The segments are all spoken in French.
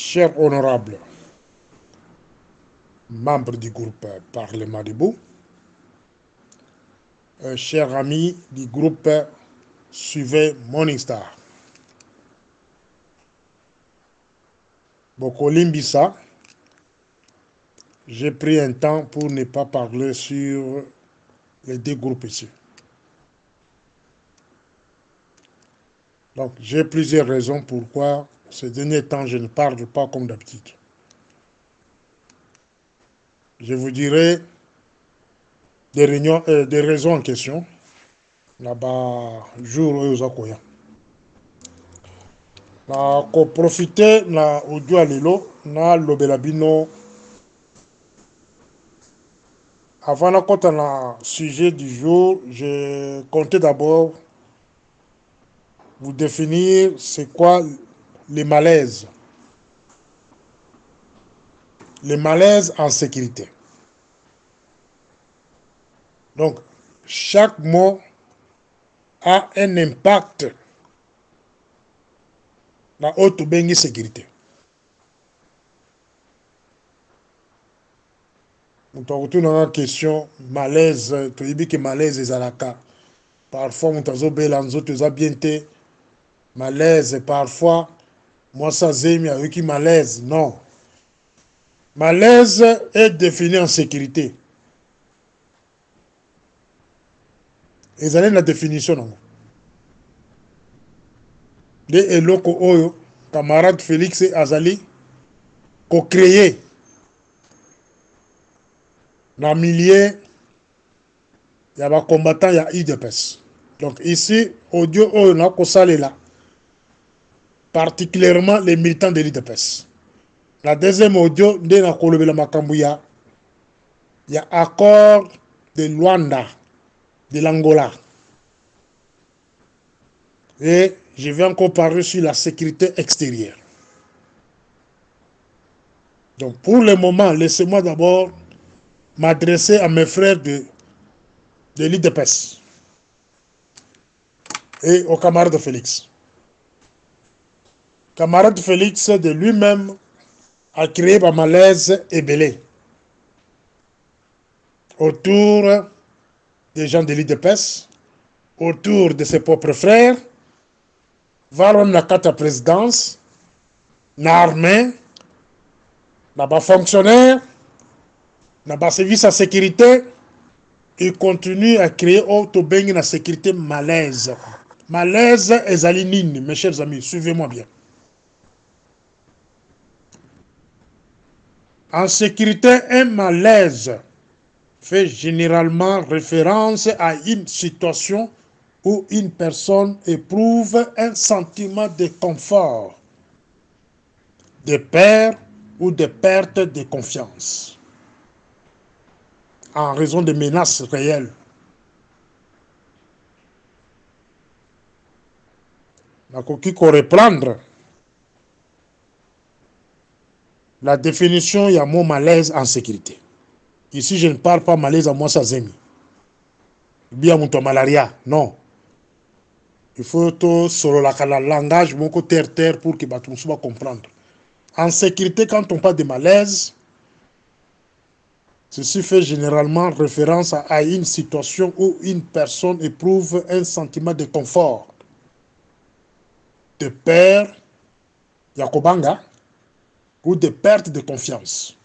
Chers honorables membres du groupe Parlement debout, chers amis du groupe Suivez Morningstar, Bokolimbisa, j'ai pris un temps pour ne pas parler sur les deux groupes ici. Donc, j'ai plusieurs raisons pourquoi ces derniers temps je ne parle pas comme d'habitude. Je vous dirai des raisons en question. Là-bas, jour où vous avez na ko profiter na audio alelo na lobela bino avant na kota na sujet du jour. Je comptais d'abord vous définir c'est quoi les malaises en sécurité. Donc chaque mot a un impact na haute bengi sécurité. Donc on a une question malaise, tu dis que malaise est à la carte. Parfois on t'a bela nzoto za bien te malaise, parfois moi ça zemi avec qui malaise. Non, malaise est défini en sécurité. Et vous avez la définition non. De eloko oyo camarade Félix Azali ko créé dans le milieu il y a des combattants, il y a UDPS. Donc ici audio oyo na ko salela particulièrement les militants de l'UDPS. La deuxième audio de na kolobela makambuya il y a accord de Luanda de l'Angola. Et je vais encore parler sur la sécurité extérieure. Donc pour le moment, laissez-moi d'abord m'adresser à mes frères de l'IDPS et au camarade Félix. Camarade Félix de lui-même a créé un malaise ébélé autour des gens de l'IDPS, autour de ses propres frères, vers la carte présidence, l'armée, les fonctionnaires, les services de sécurité. Il continue à créer la sécurité malaise. Malaise et zalinine, mes chers amis, suivez-moi bien. En sécurité, un malaise fait généralement référence à une situation où une personne éprouve un sentiment de confort, de peur ou de perte de confiance en raison de menaces réelles. Il faut reprendre la définition, il y a mot malaise en sécurité. Ici, je ne parle pas malaise à moi, ça zemi. Bien mon malaria, non. Il faut tout sur le langage, mon côté terre pour que tout le monde soit comprendre. En sécurité, quand on parle de malaise, ceci fait généralement référence à une situation où une personne éprouve un sentiment de confort, de peur, yakobanga, ou de perte de confiance.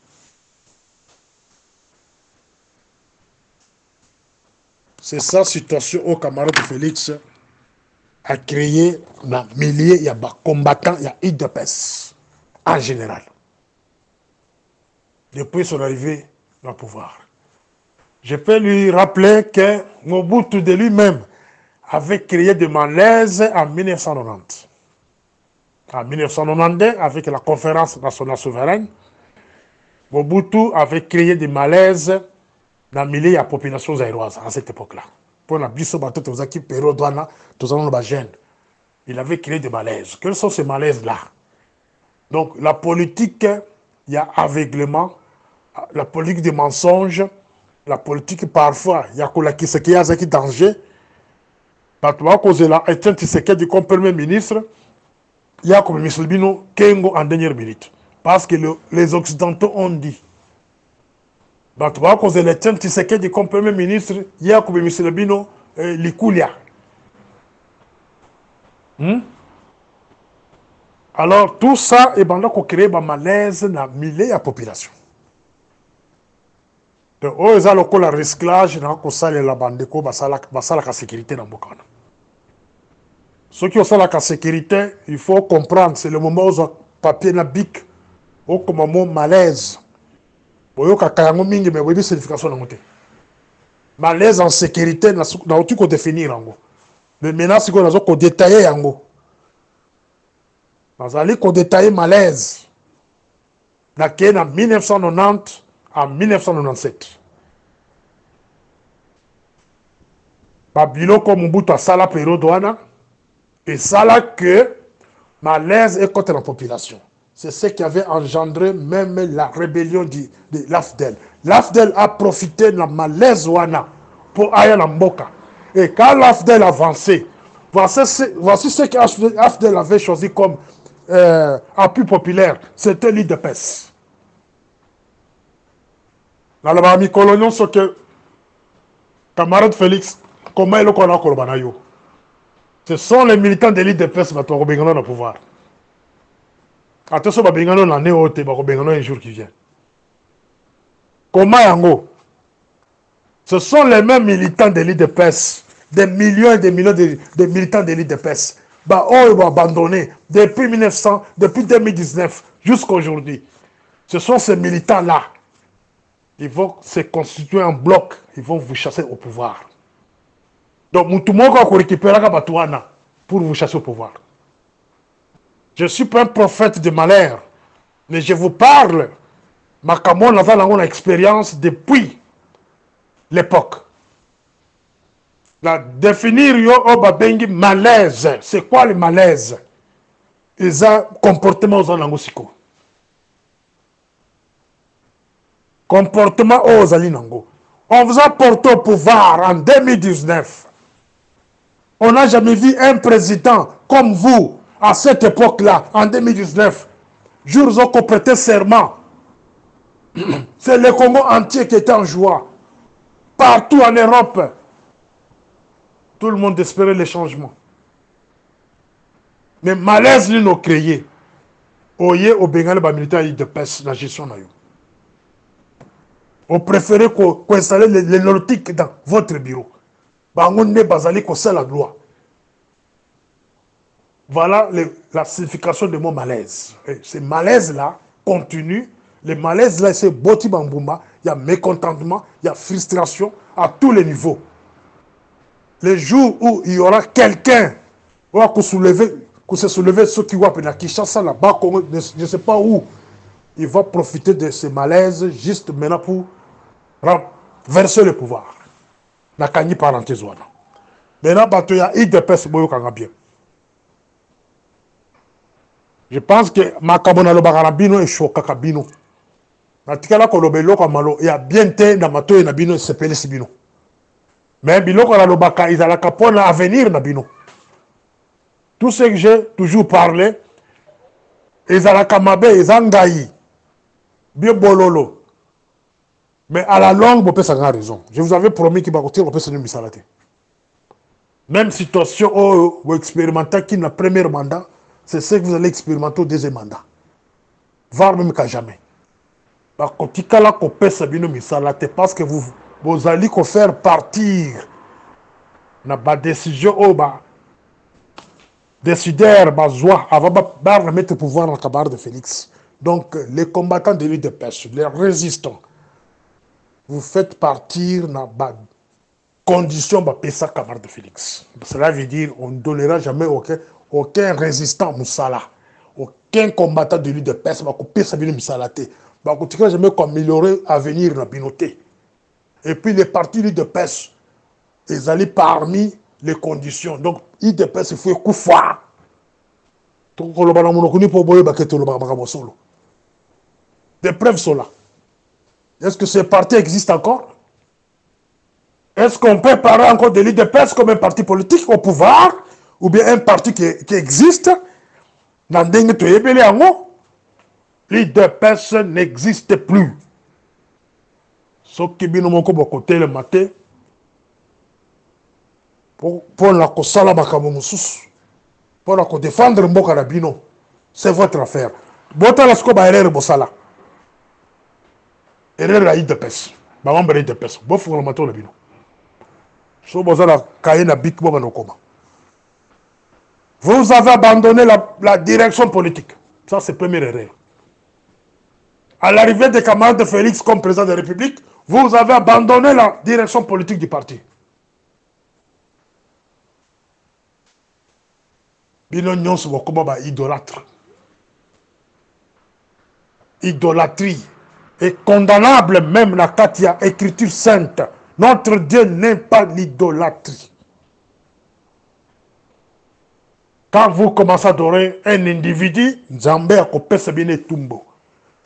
C'est ça situation au camarade Félix a créé dans le milieu, il y a des combattants, il y a UDPS en général. Depuis son arrivée au pouvoir. Je peux lui rappeler que Mobutu de lui-même avait créé des malaises en 1990. En 1992, avec la conférence nationale souveraine, Mobutu avait créé des malaises dans le milieu de la population zaïroise à cette époque-là. Pour la biso bateau qui pérodouana, tous en gène. Il avait créé des malaises. Quels sont ces malaises-là? Donc la politique, il y a aveuglement, la politique des mensonges, la politique parfois, il y a ce qui a un danger. Maintenant, à cause de la Etienne Tshisekedi comme premier ministre, il y a comme Misselbino Kengo en dernière minute. Parce que les Occidentaux ont dit. Donc, à cause de l'Étienne Tshisekedi comme Premier ministre, il y a comme M. Lebino, Likulia. Alors, tout ça, et ben, on crée un malaise dans le milieu de la population. Donc, oh, ils ont le recyclage, dans la bande, la sécurité dans le Bokana. Ceux qui ont la sécurité, il faut comprendre, c'est le moment où ils ont papier na bic, au comme malaise. Boyo kakayango mingi mais boyo signification na ngote. Malaise en sécurité na outil ko définir yango. Mais maintenant si ko nazo ko détailler yango. Nazali ko détailler malaise. Na ke na 1990 à 1997. Babilo ko Mobutu asala période wana et ça là que malaise est contre la population. C'est ce qui avait engendré même la rébellion de l'AFDEL. L'AFDEL a profité de la malaise wana pour aller à Mboka. Et quand l'AFDEL avançait, voici ce que l'AFDEL avait choisi comme appui populaire. C'était l'île de Pes. Dans la famille coloniale, ce que camarade Félix, comment il a ce sont les militants de l'île de Pes qui ont le pouvoir. Attention, un jour qui vient. Comment yango? Ce sont les mêmes militants de l'île de Pes, des millions et des millions de militants de l'île de Pes. Bah, ils vont abandonner depuis 2019 jusqu'à aujourd'hui. Ce sont ces militants-là. Ils vont se constituer en bloc. Ils vont vous chasser au pouvoir. Donc, tout le monde va récupérer Batouana pour vous chasser au pouvoir. Je ne suis pas un prophète de malheur, mais je vous parle. Makamon a une expérience depuis l'époque. La définir yo malaise. C'est quoi le malaise? Ils ont comportement aux Anangosiko. Comportement aux Alinango. On vous a porté au pouvoir en 2019. On n'a jamais vu un président comme vous. À cette époque-là, en 2019, jours où on prêtait serment, c'est le Congo entier qui était en joie. Partout en Europe, tout le monde espérait les changements. Mais malaise, nous nous créé. Oye, au Bengal, les militaires de pêche, la gestion. On préférait qu'on installe les nautiques dans votre bureau. On ne basali qu'on sait la loi. Voilà la signification de mon malaise. Et ce malaise-là continue. Le malaise-là, c'est Boti Bambouma. Il y a mécontentement, il y a frustration à tous les niveaux. Les jours où il y aura quelqu'un qui va se soulever, ceux qui vont à Kinshasa, là-bas, je ne sais pas où, il va profiter de ce malaise juste maintenant pour verser le pouvoir. Nakani parenthèse. Maintenant, il y a IDPS bien. Je pense que Makabona Lobakarabino est chokakabino. Natikala kolobelo kamalo il y a bien té na mato et nabino sepele sibino. Mais biloko la lobaka izala kapona à venir nabino. Tout ce que j'ai toujours parlé, izala kamabe izangai bien bololo. Mais à la longue, vous pouvez raison. Je vous avais promis qu'il va continuer, vous pouvez se misalate. Même situation où vous expérimentez qui n'a premier mandat, c'est ce que vous allez expérimenter au deuxième mandat. Voire même qu'à jamais. Parce que vous allez faire partir la décision au décideur avant de mettre le pouvoir dans le cabaret de Félix. Donc, les combattants de l'île de pêche, les résistants, vous faites partir dans la condition de le cabaret de Félix. Cela veut dire qu'on ne donnera jamais aucun résistant Moussala, aucun combattant de l'île de pêche va couper sa vie Moussalate. Va continuer jamais améliorer l'avenir de la binoté. Et puis les partis de l'île de pêche, ils allaient parmi les conditions. Donc, l'île de pêche, il faut coup fort. Des preuves sont là. Est-ce que ces partis existent encore? Est-ce qu'on peut parler encore de l'île de pêche comme un parti politique au pouvoir? Ou bien un parti qui existe dans Dengue Toyebele Ango? L'IDPS n'existe plus. Ce qui est mon côté le matin, pour la kosala makamomusus, pour la défendre mboka na bino, c'est votre affaire. Bota la sko ba erreur bosala. Erreur la IDPS. Ba membre IDPS. Bo fu le matin le bino. So bosala kaina bik bo banokoma. Vous avez abandonné la direction politique. Ça, c'est première erreur. À l'arrivée des camarades de Félix comme président de la République, vous avez abandonné la direction politique du parti. Bino se comme idolâtre. Idolâtrie est condamnable même la Katia, écriture sainte. Notre Dieu n'est pas l'idolâtrie. Quand vous commencez à adorer un individu, Nzambe a coupé ce bien tumbo.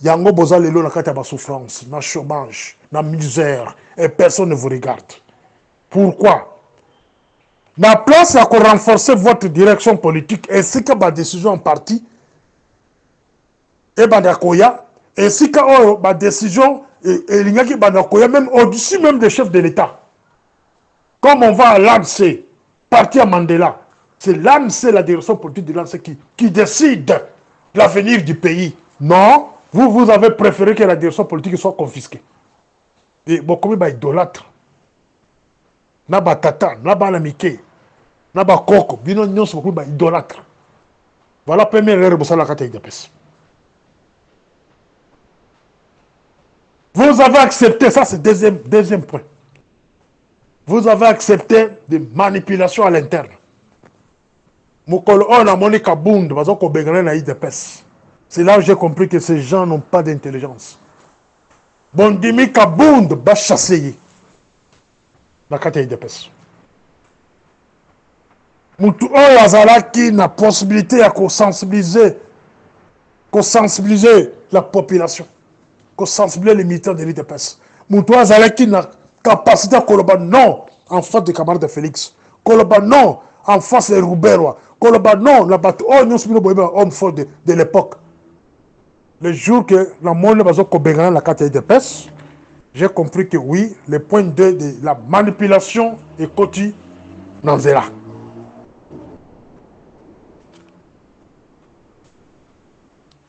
Yango boza lelo na kati ya souffrance, na chômage, na misère, et personne ne vous regarde. Pourquoi? La place à renforcer votre direction politique ainsi que ma décision en parti et bandakoya, ainsi que ma décision et l'ingaki bandakoya même au-dessus même des chefs de l'État. Comme on va à l'ANC, parti à Mandela. C'est l'ANC, la direction politique de l'ANC qui décide l'avenir du pays. Non, vous avez préféré que la direction politique soit confisquée. Et bon, comme il y a idolâtre, naba tata, naba namike, naba koko, bino nyons beaucoup idolâtre. Voilà la première erreur de la carte d'IDPS. Vous avez accepté, ça c'est deuxième point. Vous avez accepté des manipulations à l'interne. C'est là où j'ai compris que ces gens n'ont pas d'intelligence. Bondimi Kabound va chasser la carte IDPS. Moutou Azala qui n'a possibilité à sensibiliser la population, sensibiliser les militants de l'IDPS. Moutou Azala qui n'a capacité à colobar non en face des camarades de Félix, colobar non en face des Rouberois. Koloba non, la bateau, homme fort de l'époque. Le jour que la monde va se la carte de pêche, j'ai compris que oui, le point 2 de la manipulation est côté dans là.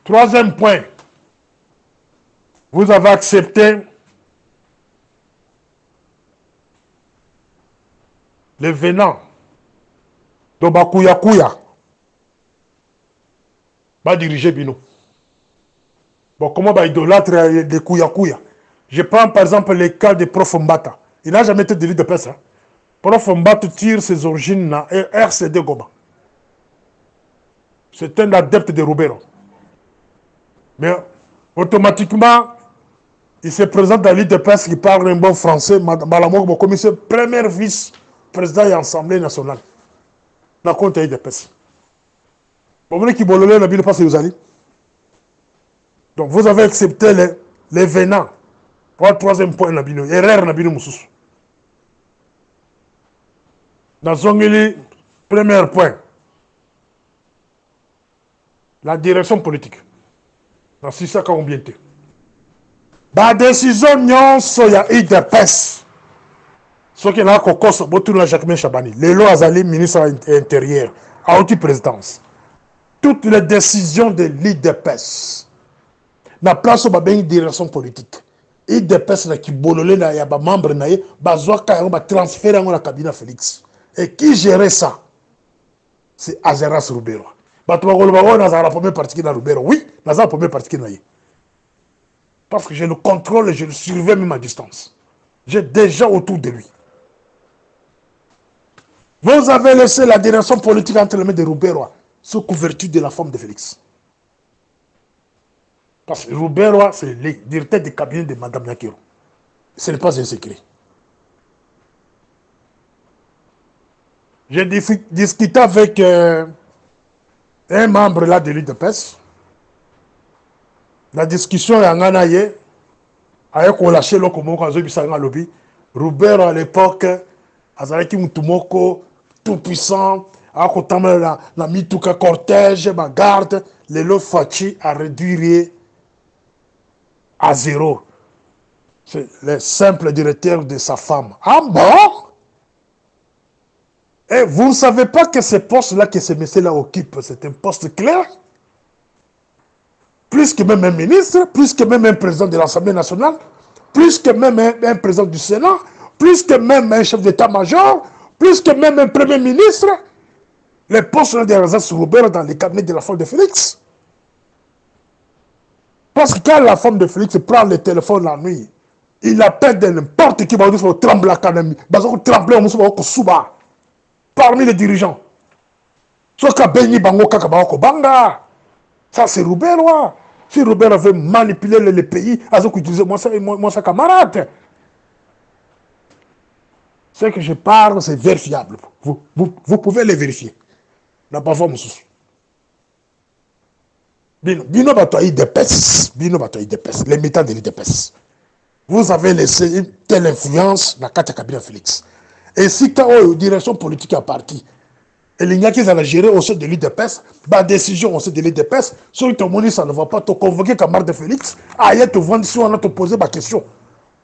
Troisième point, vous avez accepté le venant de Bakuya va diriger Bino. Bon, comment va idolâtre de Kuya? Je prends par exemple le cas de Prof Mbata. Il n'a jamais été délit de presse. Hein. Prof Mbata tire ses origines dans RCD Goma. C'est un adepte de Roubero. Mais automatiquement, il se présente dans l'île de presse qui parle un bon français. Malamok, comme premier vice-président de l'Assemblée nationale. Na compte de pèse. Vous voulez qu'il bolole la ville passe aux alliés. Donc vous avez accepté les venants. Pour le troisième point, Nabino. Erreur Nabino Moussous. Dans son premier point, la direction politique. Dans 6 ans, combien de temps? La décision non soya IDPS. Ce qui est là, c'est Jacquemin Chabani. Les lois Azali, ministre intérieur, à haute présidence. Toutes les décisions de l'IDPS. La place où il y a une direction politique. l'IDPS qui bololé, il y a des membres, il y a des transferts dans la cabinet Félix. Et qui gérait ça? C'est Azeras Roubero. La première partie de Roubero. Oui, la première partie de parce que j'ai le contrôle et je le surveille même à distance. J'ai déjà autour de lui. Vous avez laissé la direction politique entre les mains de Roubero sous couverture de la femme de Félix. Parce que Roubero, c'est le directeur du cabinet de Mme Nakiro. Ce n'est pas un secret. J'ai discuté avec un membre là de l'IDPS. La discussion est en Anaye. Avec Olaché Lokomoko, Azobisanga Lobby. Roubero à l'époque, Azalaki Moutumoko, tout puissant, à côté la Mituka cortège, ma garde, le Fachi a réduit à zéro. C'est le simple directeur de sa femme. Ah bon? Et vous ne savez pas que ce poste-là que ce monsieur-là occupe, c'est un poste clair? Plus que même un ministre, plus que même un président de l'Assemblée nationale, plus que même un président du Sénat, plus que même un chef d'état-major, plus que même un premier ministre. Les postes de Razas Robert dans les cabinets de la femme de Félix. Parce que quand la femme de Félix prend le téléphone la nuit, il appelle de n'importe qui, il faut trembler parmi les dirigeants. Ça, c'est Robert. Si Robert avait manipulé le pays, il disait, moi, c'est camarade. Ce que je parle, c'est vérifiable. Vous pouvez les vérifier. N'a pas fait monsieur. Bino batoyi d'épaisse. Bino batoyi d'épaisse. Les militants de l'IDPS. Vous avez laissé une telle influence dans le cabinet Félix. Et si quand la direction politique a parti, et les gens qui ont géré au sein de l'IDPS, la décision au sein de l'IDPS, ceux qui ont dit ça ne va pas te convoquer camarade de Félix, ailleurs te vendre si on a te posé ma question.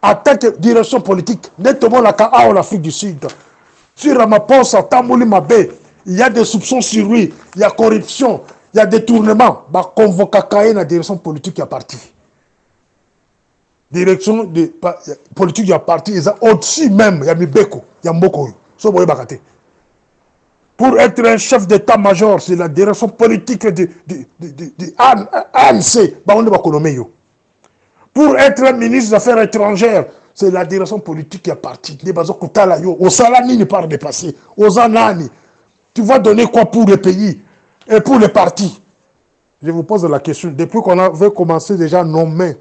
En tant que direction politique, nettement la KA en Afrique du Sud, sur Ramaphosa, Tamouli Mabé, il y a des soupçons sur lui, il y a corruption, il y a détournement, bah convoquer la direction politique qui a parti. Direction de politique qui a parti, ils ont au-dessus même, il y a Mibeko, il y a Mboko, pour être un chef d'état-major, c'est la direction politique de ANC, bah on est pas connommé. Pour être un ministre des Affaires étrangères, c'est la direction politique qui est partie. Au salami ne pas dépasser. Aux anani. Tu vas donner quoi pour le pays et pour les partis? Je vous pose la question. Depuis qu'on avait commencé déjà à nommer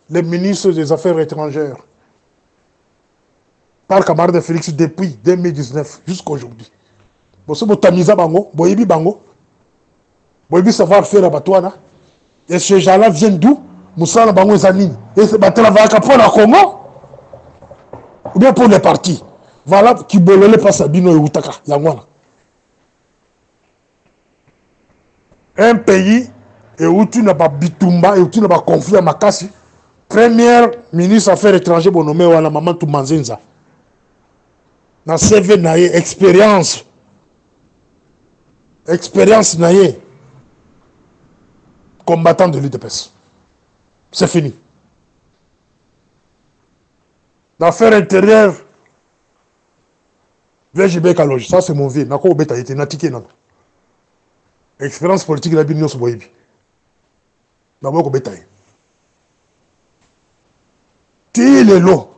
les ministres des Affaires étrangères par camarade de Félix depuis 2019 jusqu'à aujourd'hui. Vous tamiza bango, boyebi bango, boyebi savoir faire abattoir. Et ces gens-là viennent d'où? Moussala bango ezanini. Et c'est travailler pour le Congo ou bien pour les partis. Voilà qui bolole pas Sabino et Outaka. Un pays et où tu n'as pas bitumba et où tu n'as pas conflit à Makassi. Première ministre affaires étrangères bon nommé wala maman Toumanzenza. Na CV naie expérience naie combattant de l'UDPS. C'est fini. L'affaire intérieure, VGB Kaloji, ça c'est mon vie. Nako obeta été natike nan. Expérience politique la binyo so boyebi. Nako obeta. Ti le lo.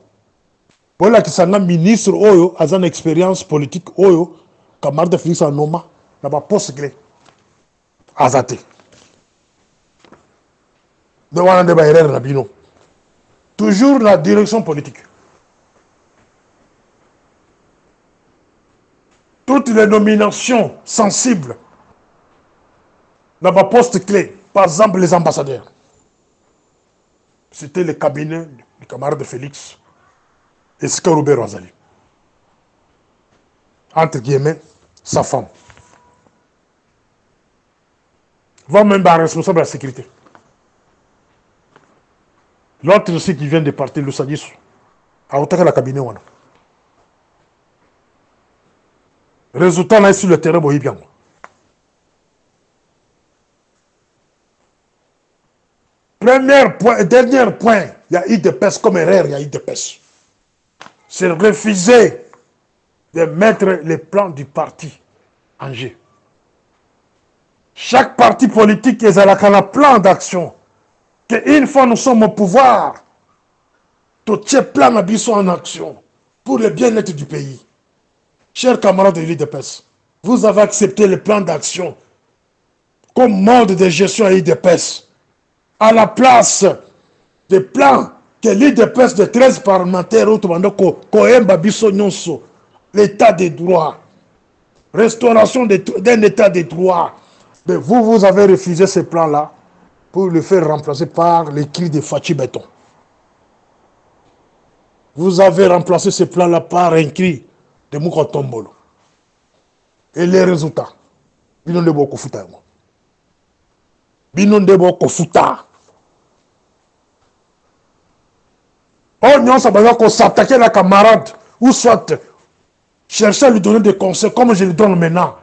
Voilà qui s'en a ministre oyo, azan expérience politique oyo, camarade de Félix Anoma, n'a pas poste clé. Azate. De wana de baïrer na bino. Toujours la direction politique. Toutes les nominations sensibles dans ma poste clé, par exemple les ambassadeurs, c'était le cabinet du camarade de Félix et Skarubé Razali. Entre guillemets, sa femme. Va même être responsable de la sécurité. L'autre aussi qui vient de partir, le Sadis, a attaqué le cabinet. Résultat, là, sur le terrain, vous bien. Dernier point, il y a eu des pêches comme erreur, il y a eu des pêches. C'est refuser de mettre les plans du parti en jeu. Chaque parti politique est à un plan d'action. Qu'une fois nous sommes au pouvoir, tout ce plan est en action pour le bien-être du pays. Chers camarades de l'IDPS, vous avez accepté le plan d'action comme mode de gestion à l'IDPS à la place des plans que l'IDPS de 13 parlementaires l'état de droit, restauration d'un état de droit. Mais vous avez refusé ce plan-là pour le faire remplacer par les cris de Fachi Béton. Vous avez remplacé ce plan-là par un cri de Moukotombolo. Et les résultats, Binon de Boko Futa. Binon de Boko Futa. Oh non, ça veut dire qu'on s'attaquait à la camarade, ou soit chercher à lui donner des conseils, comme je le donne maintenant.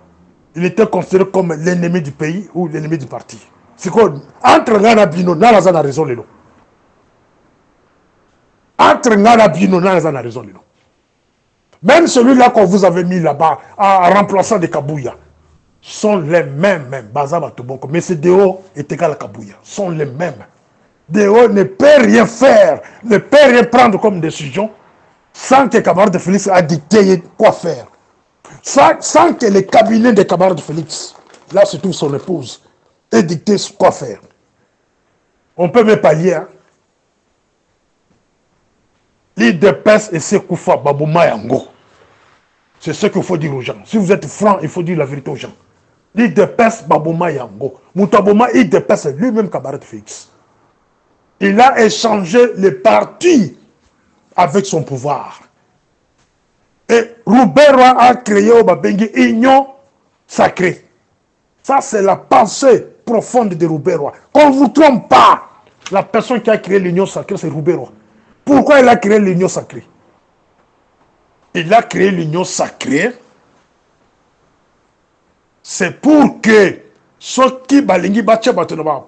Il était considéré comme l'ennemi du pays ou l'ennemi du parti. C'est quoi? Entre Ngana Bino, Nala a raison, Lelo. Entre Ngana Bino, Nala a raison, Lelo. Même celui-là qu'on vous avait mis là-bas, en remplaçant des Kabouya, sont les mêmes, Bazaba Tobonko. Mais c'est Deo est égal à Kabouya, sont les mêmes. Deo ne peut rien faire, ne peut rien prendre comme décision sans que camarade de Félix a dicté quoi faire. Sans que les cabinets des camarades de Félix, là se trouve son épouse, ait dicté quoi faire. On peut même pallier. Hein. L'IDPS et Sekoufa Babouma Yango. C'est ce qu'il faut dire aux gens. Si vous êtes franc, il faut dire la vérité aux gens. L'IDPS Babouma Yango. Moutaboma, l'IDPS est lui-même camarade de Félix. Il a échangé les partis avec son pouvoir. Et Roubera a créé au Babengi union sacrée. Ça, c'est la pensée profonde de Roubera. Qu'on ne vous trompe pas. La personne qui a créé l'union sacrée, c'est Roubera. Pourquoi il a créé l'union sacrée? Il a créé l'union sacrée. C'est pour que ceux qui balingi batche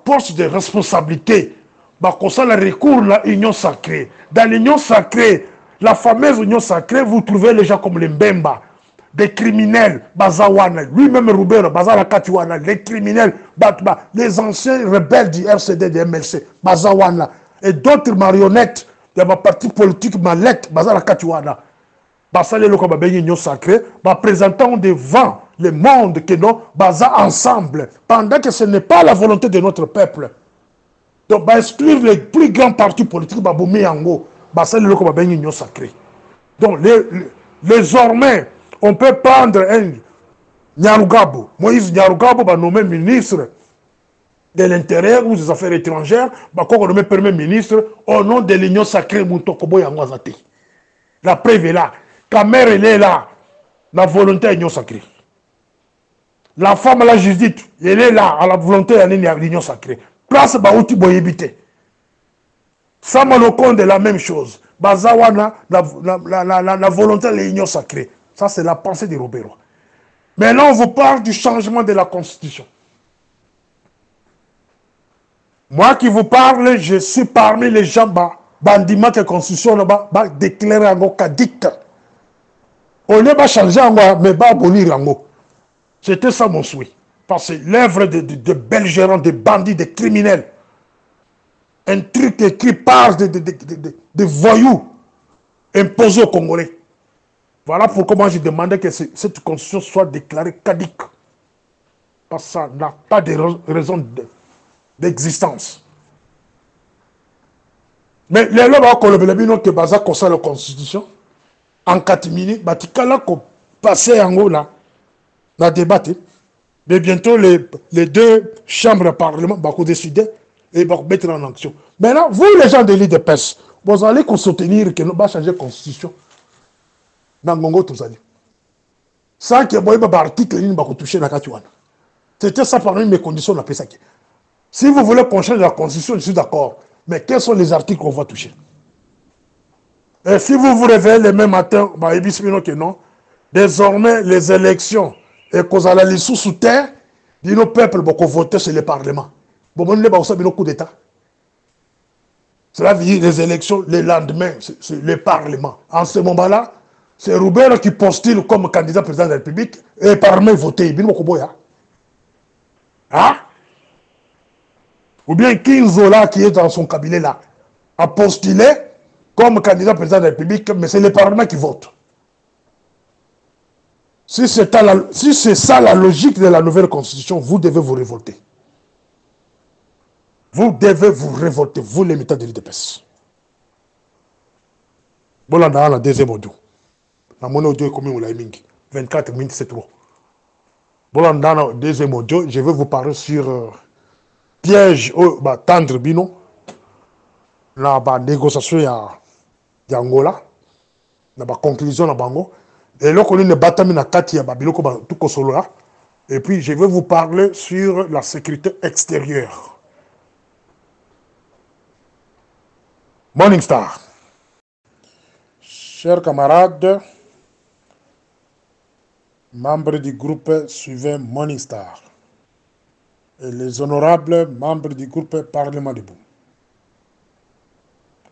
poste de responsabilité, ça le recours à l'union sacrée. Dans l'union sacrée, la fameuse union sacrée, vous trouvez les gens comme les Mbemba, des criminels, Bazawana, lui-même Roubero, Bazala Katiwana, les criminels, les anciens rebelles du RCD, du MLC, Bazawana, et d'autres marionnettes de ma parti politique Malette, Bazala Katiwana. Basale le comme union sacrée, présentant devant le monde que nous basons ensemble, pendant que ce n'est pas la volonté de notre peuple. Donc, exclure les plus grands partis politiques, Baboumi Yango, basale le comme union sacrée. Donc, désormais, on peut prendre un Nyarugabo, Moïse Nyarugabo, nommé ministre de l'Intérieur ou des Affaires étrangères, qu'on nommé premier ministre au nom de l'union sacrée Moutokobo Yango Azate. La preuve est là. Ta mère, elle est là. La volonté de l'union sacrée. La femme, la Judith, elle est là, à la volonté de l'union sacrée. Place Baouti Boyebite. Samalokon de la même chose. Bazawana, la volonté de l'union sacrée. Ça, c'est la pensée de Robert. Maintenant, on vous parle du changement de la Constitution. Moi qui vous parle, je suis parmi les gens, bandiments que la Constitution va déclarer en caduc. On ne va pas changer en moi, mais va abolir en moi. C'était ça mon souhait. Parce que l'œuvre de belgérants, de bandits, de criminels, un truc écrit par de voyous imposés aux Congolais. Voilà pourquoi moi j'ai demandé que cette constitution soit déclarée caduque. Parce que ça n'a pas de raison d'existence. Mais les lois qu'on le que Baza concerne la constitution, en 4 minutes, Batikala qu'on passait en haut là, la débattre. Mais bientôt, les deux chambres de parlement vont décider et vont mettre en action. Maintenant, vous, les gens de l'IDPS, vous allez soutenir que nous allons changer la constitution dans le Congo, tout allez. Sans que vous ayez un article qui va toucher la Katuana. C'était ça parmi mes conditions. Si vous voulez qu'on change la constitution, je suis d'accord. Mais quels sont les articles qu'on va toucher? Et si vous vous réveillez le même matin, que non, désormais, les élections, et qu'on a les sous terre, dit nos peuples vont voter sur le Parlement. Bon, on ne va pas coup d'État. Cela veut dire les élections, le lendemain, c'est le Parlement. En ce moment-là, c'est Roubert qui postule comme candidat président de la République et parmi voter. Hein? Ou bien Kinzola qui est dans son cabinet là, a postulé comme candidat président de la République, mais c'est le Parlement qui vote. Si c'est ça la logique de la nouvelle constitution, vous devez vous révolter. Vous devez vous révolter, vous les militants de l'IDPS. Bon, là, dans la deuxième audio. La monnaie audio est combien vous l'avez mis? 24 minutes, c'est trop. Bon, là, dans la deuxième audio, je vais vous parler sur piège tendre bino. La négociation ya Angola. La conclusion la bango. Et là, on est batami na kati ya babiloko tout kosolola. Et puis, je vais vous parler sur la sécurité extérieure. Morning Star. Chers camarades, membres du groupe suivant Morning Star et les honorables membres du groupe Parlement debout.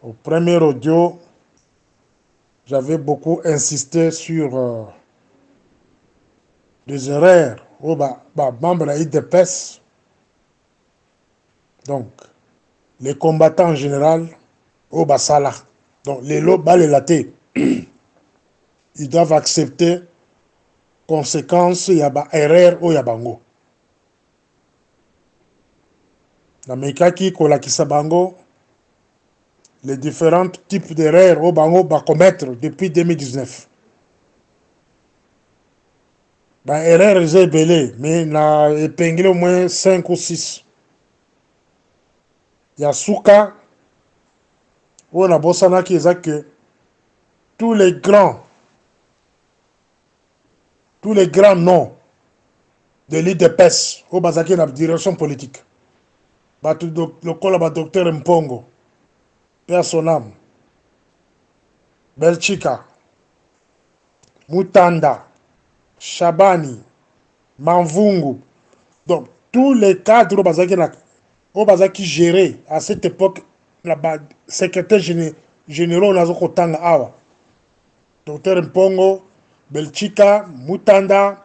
Au premier audio, j'avais beaucoup insisté sur des erreurs aux membres de l'IDPS. Donc, les combattants en général, au Basala. Donc, les lots balelatés, ils doivent accepter conséquences, il y a des erreurs au Yabango. Dans mes cas qui Bango, les différents types d'erreurs au Bango va commettre depuis 2019. Ben, erreur j'ai belé, mais il a épinglé au moins 5 ou 6. Il y a Souka, où on a Bossana qui est que tous les grands noms de l'IDPS, au Bazaki, la direction politique. Le col docteur Mpongo, Père son âme, Belchika, Mutanda, Shabani, Manvungu. Donc, tous les cadres au Bazaki gérés à cette époque, la secrétaire général Nazoko Tanga Awa. Docteur Mpongo, Belchika, Mutanda,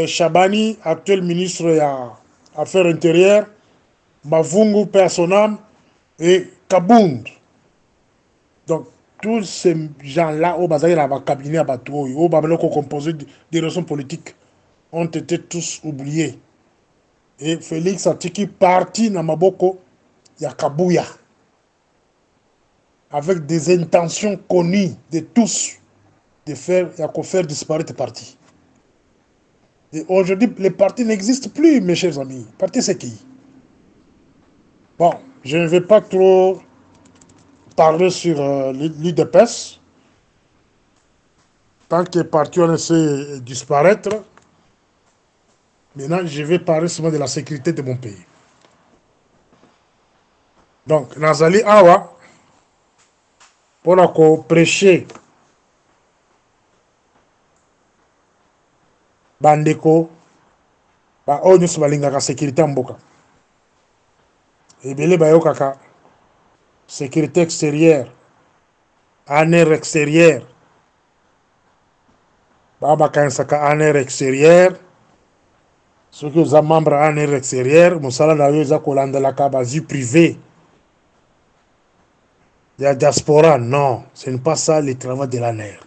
Shabani, actuel ministre des Affaires intérieures, Mavungu, Père son âme, et Kabound. Donc, tous ces gens-là, au Bazaki, la cabinet à Batou, au Babeloko composé des raisons politiques, ont été tous oubliés. Et Félix Atiki parti dans Maboko, il y a Kabouya, avec des intentions connues de tous de faire, il y a qu'à faire disparaître le parti. Et aujourd'hui, les partis n'existent plus, mes chers amis. Le parti, c'est qui? Bon, je ne vais pas trop parler sur l'IDPS. Tant que les partis ont laissé disparaître, maintenant, je vais parler seulement de la sécurité de mon pays. Donc, Nazali Awa, pour la prêcher bandeko, oyo nyonso balingaka sécurité ya mboka. Ebele bayokaka sécurité extérieure, ANR extérieure, bakanisaka ANR extérieure, soki oza membre ANR extérieure, mosala na yo eza kolandelaka bazwi privé ya diaspora. Non, ce n'est pas ça le travail de l'ANR.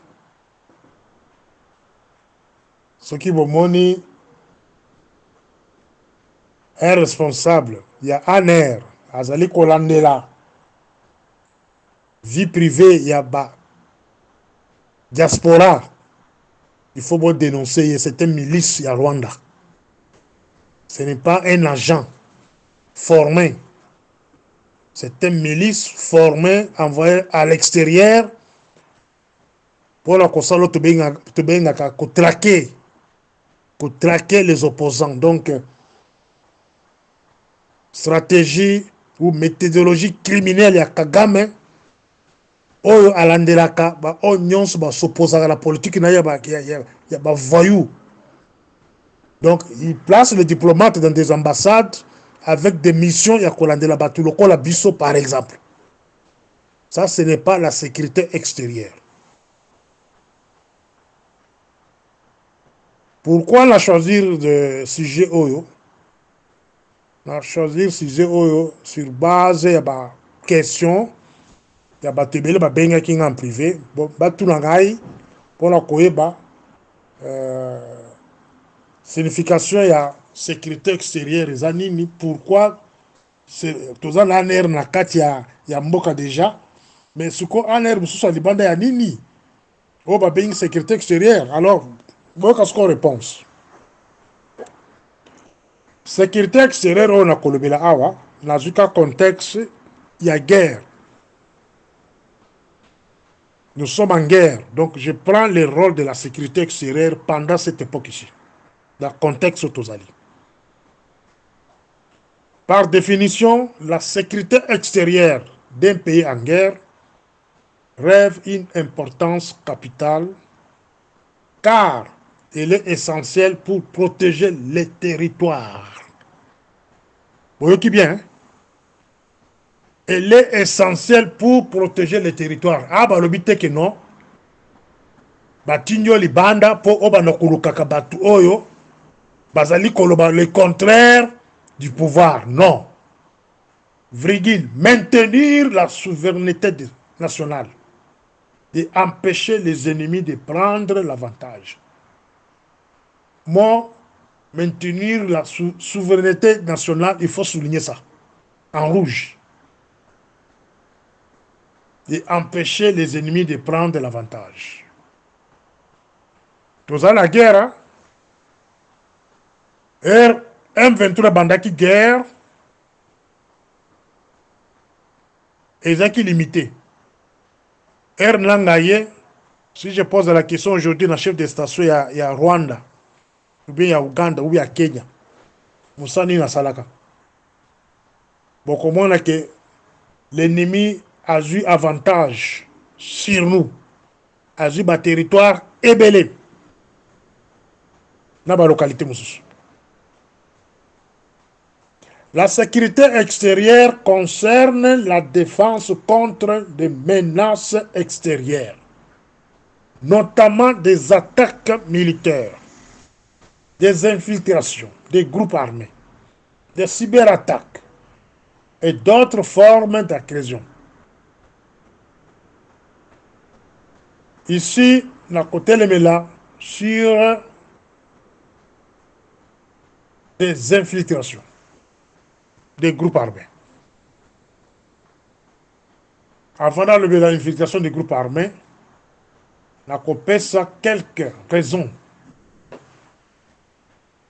Soki bomoni un responsable, il y a ANR, azali kolandela vie privée, il y a diaspora, il faut bien dénoncer, c'est une milice à Rwanda. Ce n'est pas un agent formé. C'est une milice formée, envoyée à l'extérieur pour la traquer les opposants. Donc, stratégie ou méthodologie criminelle ya Kagame, oyo alandelaka oyo nyonso s'opposent à la politique na ya ba voyous. Donc il place les diplomates dans des ambassades avec des missions ya kolandela batu lokola biso par exemple. Ça, ce n'est pas la sécurité extérieure. Pourquoi la choisir de sujet oyo? Na choisir sujet oyo sur base ya ba question ya batebele babenga kinga en privé. Bon, batuna ngai pona koyeba signification ya sécurité extérieure eza nini, pourquoi toza na ANR na kati ya mboka déjà, mais siko ANR mosusu ya libanda ya nini oyo babengi sécurité extérieure. Alors boyoka siko réponse. Sécurité extérieure oyo nakolobela awa nazwi ka contexte ya guerre. Nous sommes en guerre, donc je prends le rôle de la sécurité extérieure pendant cette époque ici, dans le contexte autosali. Par définition, la sécurité extérieure d'un pays en guerre rêve une importance capitale car elle est essentielle pour protéger les territoires. Vous voyez qui bien, hein? Elle est essentielle pour protéger les territoires. Ah, bah, le but est que non. Batinyo libanda po oba nokulukaka batu oyo. Bazali koloba le contraire du pouvoir. Non. Virgule, maintenir la souveraineté nationale. Et empêcher les ennemis de prendre l'avantage. Moi, maintenir la souveraineté nationale, il faut souligner ça. En rouge. Et empêcher les ennemis de prendre l'avantage. Tout ça, la guerre, hein? M23 bandaki guerre, ezaki limité. Nangaye, si je pose la question aujourd'hui dans le chef de station, il y a Rwanda, ou bien il y a Ouganda, ou bien il y a Kenya. Moussani na Salaka. Bon, comment on a que l'ennemi a eu avantage sur nous, a eu un territoire ébélé. Dans la localité Moussous. La sécurité extérieure concerne la défense contre des menaces extérieures, notamment des attaques militaires, des infiltrations, des groupes armés, des cyberattaques et d'autres formes d'agression. Ici, la côté Lemela, sur des infiltrations, des groupes armés. Avant d'enlever l'infiltration des groupes armés, on a quelques raisons,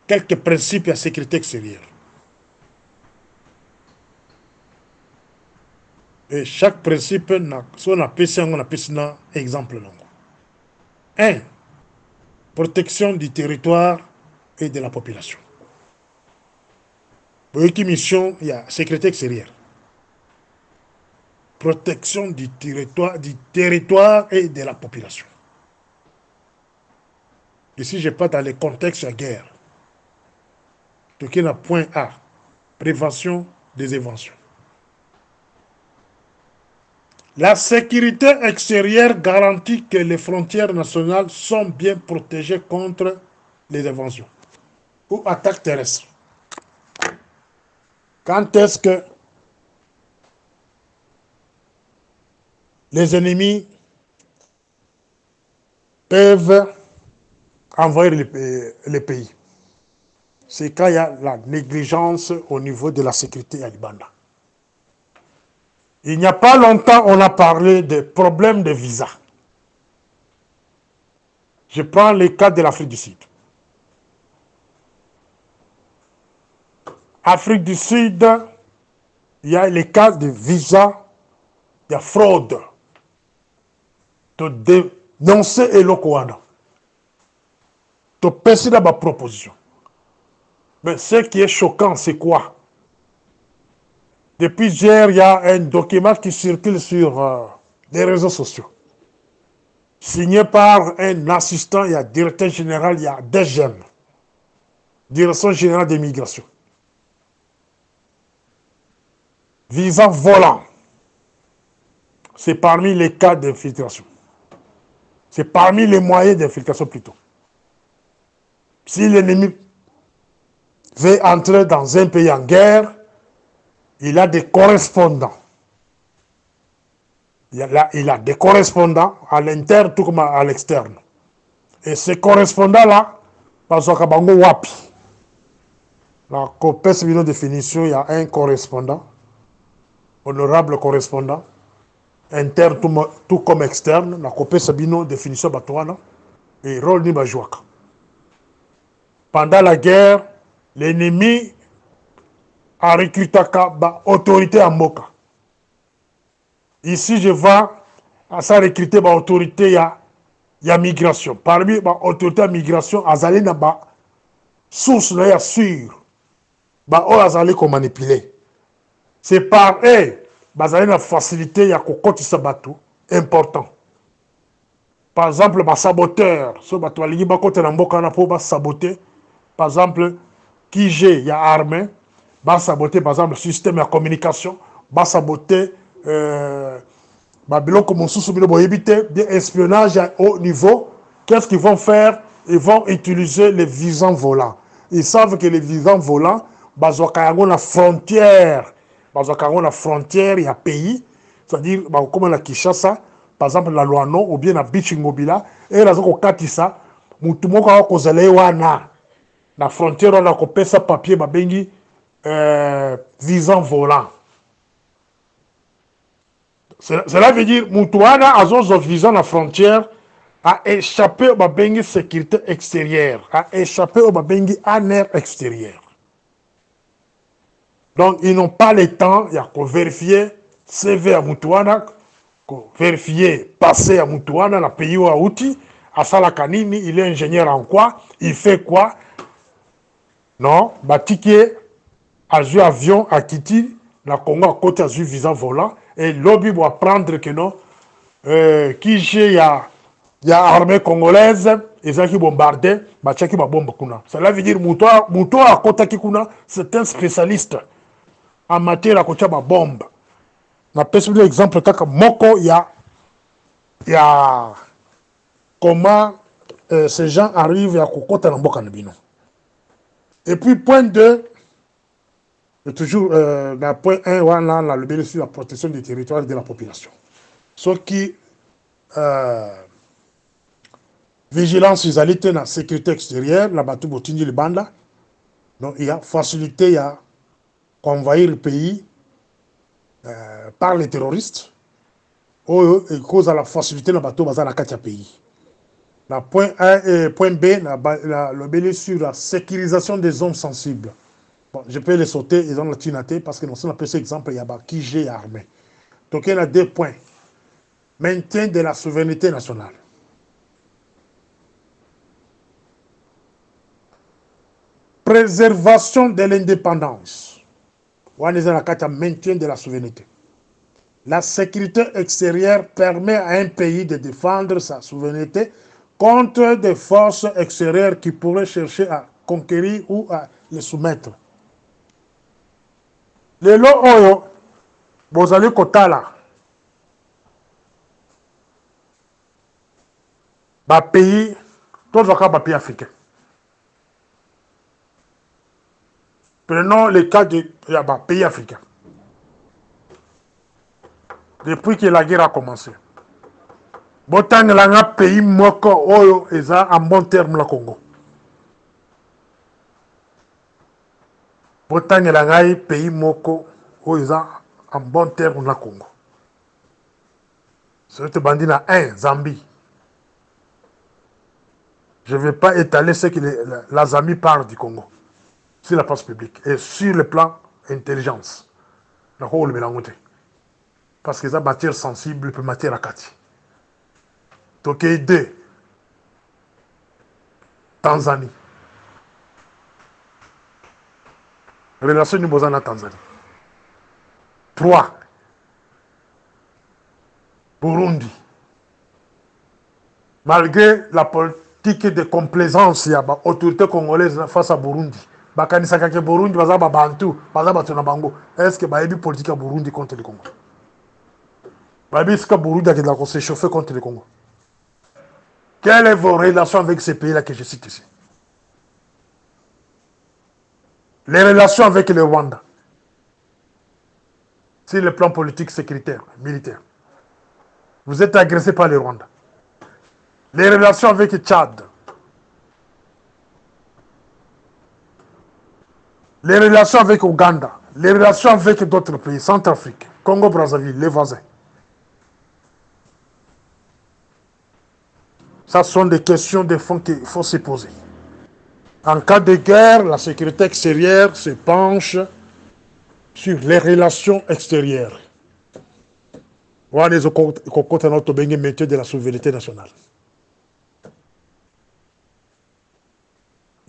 quelques principes de la sécurité extérieure. Et chaque principe, on appelle un exemple. 1. Protection du territoire et de la population. Vous voyez quelle mission il y a sécurité extérieure. Protection du territoire et de la population. Ici, je parle dans le contexte de la guerre. Donc, il y a point A, prévention des inventions. La sécurité extérieure garantit que les frontières nationales sont bien protégées contre les invasions ou attaques terrestres. Quand est-ce que les ennemis peuvent envahir les pays? C'est quand il y a la négligence au niveau de la sécurité à Libanda. Il n'y a pas longtemps, on a parlé des problèmes de visa. Je prends le cas de l'Afrique du Sud. Afrique du Sud, il y a les cas de visa, il y a fraude. De dénoncer et l'Okouana. De passer dans ma proposition. Mais ce qui est choquant, c'est quoi? Depuis hier, il y a un document qui circule sur les réseaux sociaux. Signé par un assistant, il y a directeur général, il y a DGM. Direction générale des migrations. Visa volant. C'est parmi les cas d'infiltration. C'est parmi les moyens d'infiltration plutôt. Si l'ennemi veut entrer dans un pays en guerre, il a des correspondants. Il a des correspondants à l'interne tout comme à l'externe. Et ces correspondants-là, parce que Bango Wapi, la COPES une définition, il y a un correspondant, honorable correspondant, interne tout comme externe, la COPES une définition batouana, et rôle ni bajouaka. Pendant la guerre, l'ennemi a recruté l'autorité à Moka. Ici, je vais à ça recruter l'autorité à migration. Parmi l'autorité à migration, azali na ba source na ya sûre. Ba o azali ko manipuler. C'est par eux, bazali na facilité ya kokoti sabatu important. Par exemple, les saboteurs, ceux qui ont saboter, par exemple, qui j'ai, il y a armée, va saboter, par exemple, le système de communication, va saboter, bien espionnage à haut niveau. Qu'est-ce qu'ils vont faire? Ils vont utiliser les visants volants. Ils savent que les visants volants, la frontière, la frontière, il y a pays, c'est-à-dire, comme la Kinshasa, par exemple, la Luano, ou bien la Bichingobila, et la Zokokatisa, Moutumoko a kozale wana, la frontière, on a coupé sa papier, bengi, visant volant. Cela veut dire, Moutouana, à zone visant la frontière, a échappé au bengi sécurité extérieure, a échappé au bengi en air extérieur. Donc, ils n'ont pas le temps, il y a qu'à vérifier CV à Moutouana, vérifier passé à Moutouana, le pays où a outil, à Salakanini, il est ingénieur en quoi, il fait quoi. Non, Batike a joué avion à Kiti, la Congo à côté a joué visa volant, et l'objet doit apprendre que non, qui j'ai, il y a armée congolaise, ils ont qui bombardé, Batike va bombe kuna. Cela veut dire, Moutoua à côté qui kuna, c'est un spécialiste en matière à côté de bombe. On a un exemple, quand Moko, il y a comment ces gens arrivent à Kokota Namboka Nabino. Et puis, point 2, toujours dans point 1, on a le bénéfice de la protection du territoire et de la population. Ce qui, vigilance, ils allaient dans la sécurité extérieure, la bateau Botini, le Banda. Donc, il y a facilité, il y a envahir le pays par les terroristes. Et cause à la facilité, le bateau dans le pays. La point A et point B, le bénéfice sur la sécurisation des zones sensibles. Bon, je peux les sauter, ils ont la tunaté parce que dans ce petit exemple, il y a qui j'ai armé. Donc il y a 2 points. Maintien de la souveraineté nationale. Préservation de l'indépendance. On est dans la carte maintien de la souveraineté. La sécurité extérieure permet à un pays de défendre sa souveraineté contre des forces extérieures qui pourraient chercher à conquérir ou à les soumettre. Les lots oyo, vous allez kotala. Ba pays, tous les pays africains. Prenons le cas des pays africains. Depuis que la guerre a commencé. Botang langa pays moko oyo eza en bon terme la Congo. Botang langa pays moko oyo eza en bon terme la Congo. C'est le bandit na 1, Zambie. Je ne vais pas étaler ce que la Zambie parle du Congo sur la place publique et sur le plan intelligence. Parce que c'est matière sensible et matière à Kati. Donc, 2. Tanzanie. Relation du Bozan à Tanzanie. 3. Burundi. Malgré la politique de complaisance, il y a l'autorité congolaise face à Burundi. Bakanisaka ke Burundi, bazaba Bantu, bazaba Tunabango. Est-ce que il y a une politique à Burundi contre le Congo? Est-ce que Burundi a s'échauffer contre le Congo? Quelles sont vos relations avec ces pays-là que je cite ici? Les relations avec le Rwanda, sur le plan politique, sécuritaire, militaire. Vous êtes agressé par le Rwanda. Les relations avec le Tchad. Les relations avec Ouganda. Les relations avec d'autres pays, Centrafrique, Congo-Brazzaville, les voisins. Ça sont des questions de fond qu'il faut se poser. En cas de guerre, la sécurité extérieure se penche sur les relations extérieures. Voilà les cocottes à notre métier de la souveraineté nationale.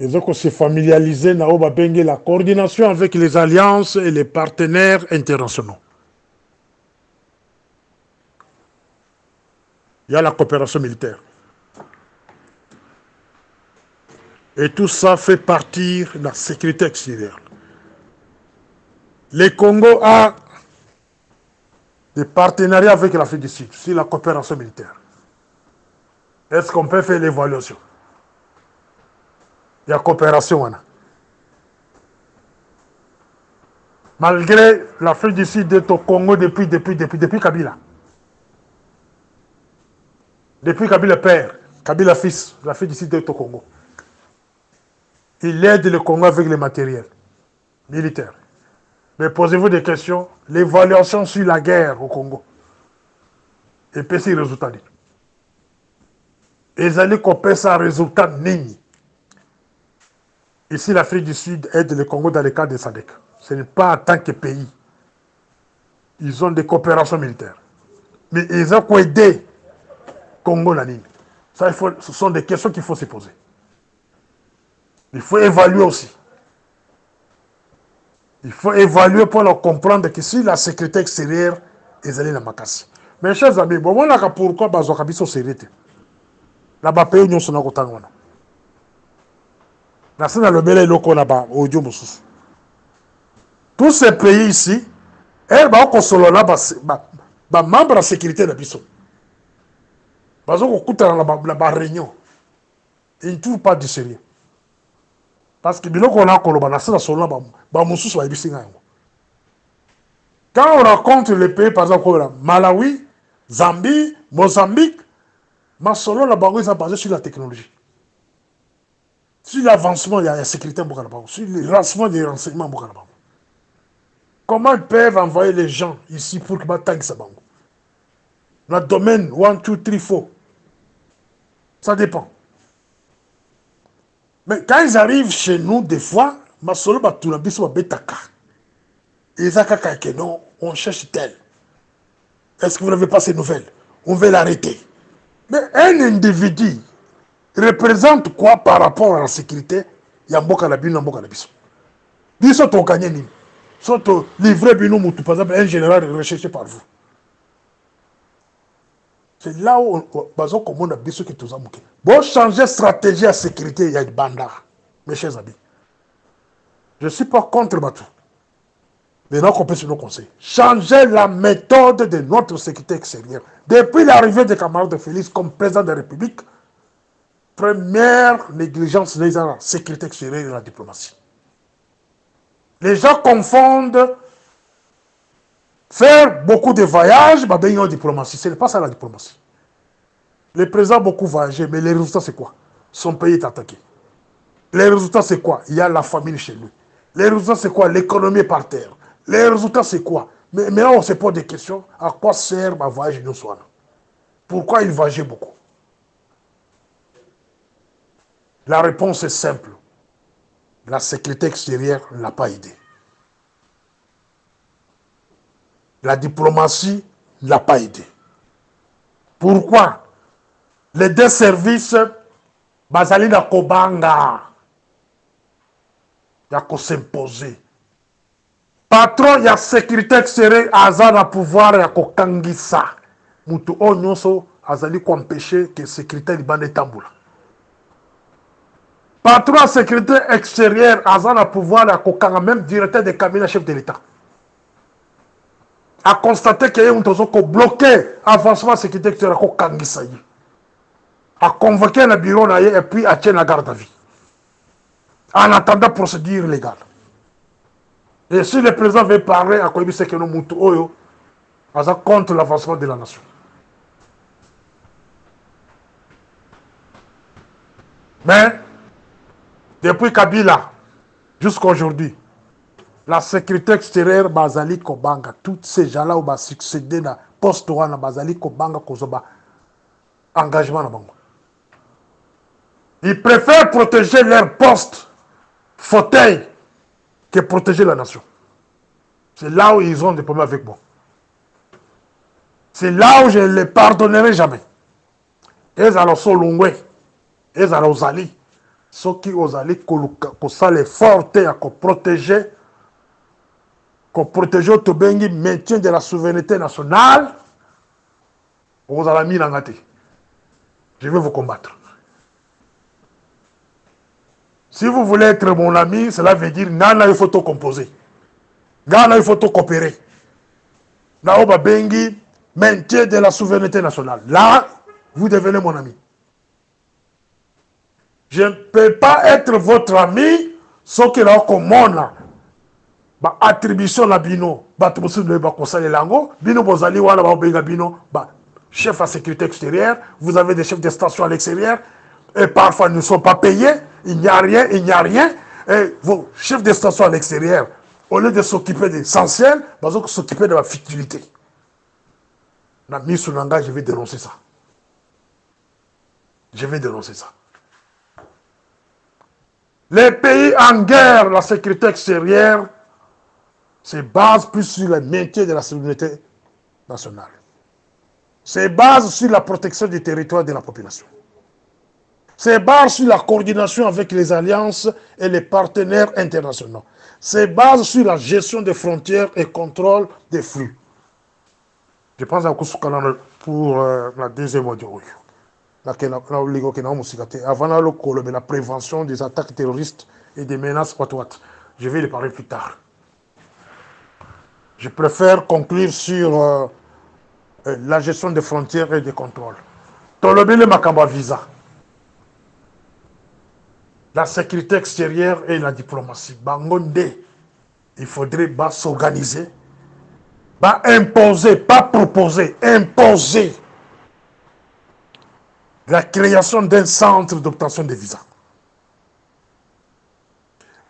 Ils ont se familiariser avec la coordination avec les alliances et les partenaires internationaux. il y a la coopération militaire. Et tout ça fait partie de la sécurité extérieure. Le Congo a des partenariats avec l'Afrique du Sud sur la coopération militaire. Est-ce qu'on peut faire l'évaluation? Il y a coopération. Malgré l'Afrique du Sud est au Congo depuis Kabila. Depuis Kabila père, Kabila fils, l'Afrique du Sud est au Congo. Il aide le Congo avec les matériels militaires. Mais posez-vous des questions, l'évaluation sur la guerre au Congo. Et puis c'est le résultat. Ils allaient copier ça résultat nini. Ici, l'Afrique du Sud aide le Congo dans le cadre de SADC. Ce n'est pas en tant que pays. Ils ont des coopérations militaires. Mais ils ont aidé le Congo la ligne. Ça, ce sont des questions qu'il faut se poser. Il faut évaluer aussi. Il faut évaluer pour leur comprendre que si la sécurité extérieure est allée dans ma casse. Mes chers amis, bon, voilà pourquoi Bazokabi sont sérieux. Là-bas, pays nous sommes en train de la scène dans le bel loco là-bas, au Dieu Moussous. Tous ces pays ici, ils sont membres de la sécurité de la Bissau. Ils sont la réunion. Ils ne trouvent pas du sérieux. Parce que quand on rencontre les pays, par exemple, comme Malawi, Zambie, Mozambique, Masolo, la banque est basée sur la technologie. Sur l'avancement de la sécurité, sur le lancement des renseignements. Comment ils peuvent envoyer les gens ici pour qu'ils bataillent ça? Dans le domaine 1, 2, 3, 4. Ça dépend. Mais quand ils arrivent chez nous, des fois, Masolo Batulabiso Betaka. Ils ont non, on cherche tel. Est-ce que vous n'avez pas ces nouvelles? On veut l'arrêter. Mais un individu représente quoi par rapport à la sécurité? Il y a Mboka Labi, Mboka Labiso. Ils sont au gagné. Sont livrés, par exemple, un général recherché par vous. C'est là où on commande à Bissou qui tout a mouqué. Bon, changer stratégie à sécurité, il y a une banda, mes chers amis. Je ne suis pas contre Batou. Mais non, qu'on peut sur nos conseils. Changer la méthode de notre sécurité extérieure. Depuis l'arrivée des camarades de Félix comme président de la République, première négligence de la sécurité extérieure et la diplomatie. Les gens confondent faire beaucoup de voyages, bah ben, il y a une diplomatie. Ce n'est pas ça la diplomatie. Le président a beaucoup voyagé, mais les résultats, c'est quoi? Son pays est attaqué. Les résultats, c'est quoi? Il y a la famine chez lui. Les résultats, c'est quoi? L'économie est par terre. Les résultats, c'est quoi? Mais là, on se pose des questions. À quoi sert ma voyage de soin? Pourquoi il voyageait beaucoup? La réponse est simple. La sécurité extérieure ne l'a pas aidé. La diplomatie ne l'a pas aidé. Pourquoi? Les deux services, Bazali na Kobanga, il y a qu'à s'imposer. Patron, il y a sécurité extérieure, Azar a pouvoir, il y a qu'à kangisa. Moutou Onyonso, Azali qu'on empêcher que la sécurité libane tamboula. Patron, sécurité extérieure, Azar a pouvoir, il y a qu'à même directeur des cabinets chef de l'État. A constaté qu'il y a un truc qui bloqué l'avancement de la sécurité extérieure, il y a qu'à kangisa. A convoqué le bureau et puis à tenir la garde à vie. En attendant la procédure légale. Et si le président veut parler, à quoi il dit que nous moutons contre l'avancement de la nation. Mais, depuis Kabila, jusqu'à aujourd'hui, la sécurité extérieure, Bazali Kobanga, tous ces gens-là ont succédé dans le poste de Bazali Kobanga, Kozoba, engagement dans le Ils préfèrent protéger leur poste, fauteuil, que protéger la nation. C'est là où ils ont des problèmes avec moi. C'est là où je ne les pardonnerai jamais. Ils allaient au Longwe, ils allaient aux alliés. Ceux qui aux alliés, qu'on s'allait forte à protéger au Tobengi, maintien de la souveraineté nationale, aux alliés n'angate. je vais vous combattre. Si vous voulez être mon ami, cela veut dire Nana, il faut tout composer. Nana, il faut tout coopérer. Naoba Bengi, maintien de la souveraineté nationale. Là, vous devenez mon ami. Je ne peux pas être votre ami, sauf que là, comme on ba attribution la bino, ba tubusu ne ba konsale lango, bino bozali wana ba obenga bino, ba chef à sécurité extérieure, vous avez des chefs de station à l'extérieur, et parfois ils ne sont pas payés, il n'y a rien, et vos chefs de station à l'extérieur, au lieu de s'occuper de l'essentiel, ils vont s'occuper de la futilité. La mise sous langage, je vais dénoncer ça. Je vais dénoncer ça. Les pays en guerre, la sécurité extérieure, se base plus sur le maintien de la sécurité nationale. Se base sur la protection du territoire de la population. Se base sur la coordination avec les alliances et les partenaires internationaux. Se base sur la gestion des frontières et contrôle des flux. Je pense à pour la deuxième audio. Avant la prévention des attaques terroristes et des menaces watoites. Je vais y parler plus tard. Je préfère conclure sur la gestion des frontières et des contrôles. Tolobele Makamba Visa. La sécurité extérieure et la diplomatie. Bangonde, il faudrait s'organiser, imposer, pas proposer, imposer la création d'un centre d'obtention de visas.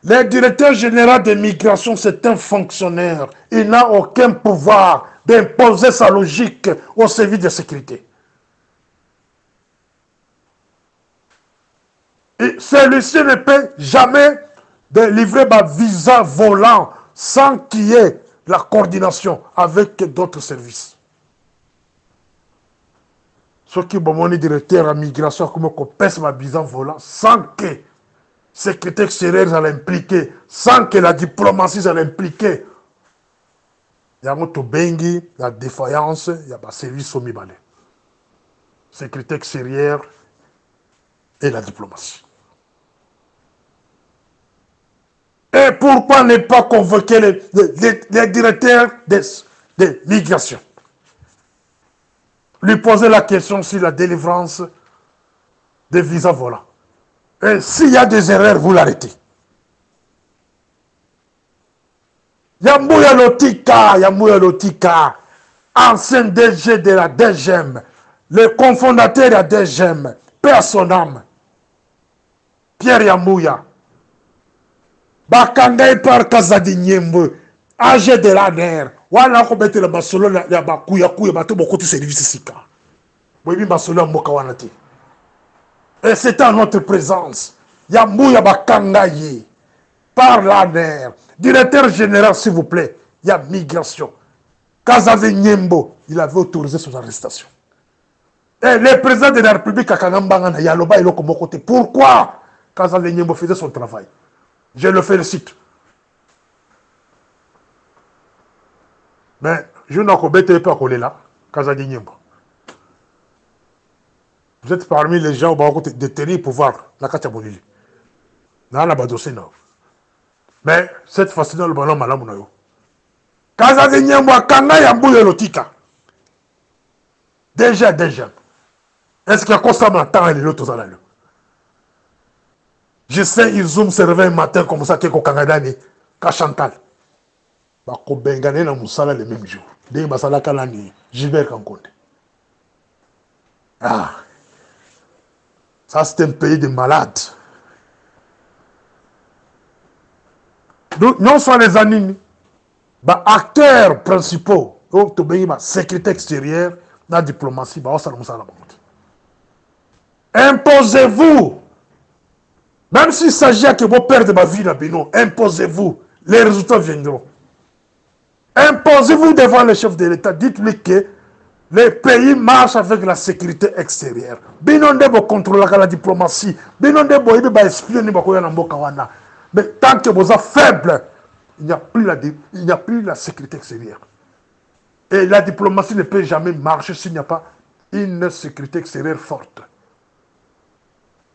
Le directeur général de migration, c'est un fonctionnaire. Il n'a aucun pouvoir d'imposer sa logique au service de sécurité. Et celui-ci ne peut jamais délivrer un visa volant sans qu'il y ait la coordination avec d'autres services. Ce qui est mon directeur à migration, comme on pèse ma visa volant sans que sécurité extérieure ça l'impliquer, sans que la diplomatie ça l'impliquer. Il y a un bengi, la défaillance, il y a un service au Mibale. Sécurité extérieure et la diplomatie. Et pourquoi ne pas convoquer les directeurs de migration? Lui poser la question sur la délivrance des visas volants. Et s'il y a des erreurs, vous l'arrêtez. Yamouya Lotika, ancien DG de la DGM, le cofondateur de la DGM, père son âme, Pierre Yamouya, Bakangay par Kazadi Nyembo, âgé de la NER, wana ko betela basolo ya bakuya bato beaucoup de services sika. Boyebi basolo mboka wana te. Et c'est en notre présence. Yamouya Bakangaye, par la NER, directeur général, s'il vous plaît, il y a migration. Kazave Nyembo, il avait autorisé son arrestation. Et le président de la République, Kakangambangana, Yaloba et Lokomokote, pourquoi Kazave Nyembo faisait son travail? Je le félicite. Mais je n'en connais pas qu'on est là, Kazave Nyembo. Vous êtes parmi les gens qui détenus le pouvoir, la Kachabonili. Dans la Badossé, non. Mais cette fois-ci, dans le ballon, madame, non. Kazave Nyembo, Kanga Yambouye Lotika. Déjà. Est-ce qu'il y a constamment temps et l'autre là? Je sais, ils zooment se réveillent un matin comme ça, qu'au Kangadani, qu'à Chantal. Bako Bengane na Moussala le même jour. Dès que Basala Kalani, Gilbert Kankonde. Ah. Ça, c'est un pays de malades. Donc, non seulement les animes, acteurs principaux, la sécurité extérieure, la diplomatie, imposez-vous. Même s'il s'agit que vous perdez ma vie, imposez-vous. Les résultats viendront. Imposez-vous devant le chef de l'État. Dites-lui que les pays marchent avec la sécurité extérieure. Binonde bo contrôler la diplomatie. Binonde bo ibe ba espionner ba koya na mboka wana. Mais tant que vous êtes faible, il n'y a plus la sécurité extérieure. Et la diplomatie ne peut jamais marcher s'il n'y a pas une sécurité extérieure forte.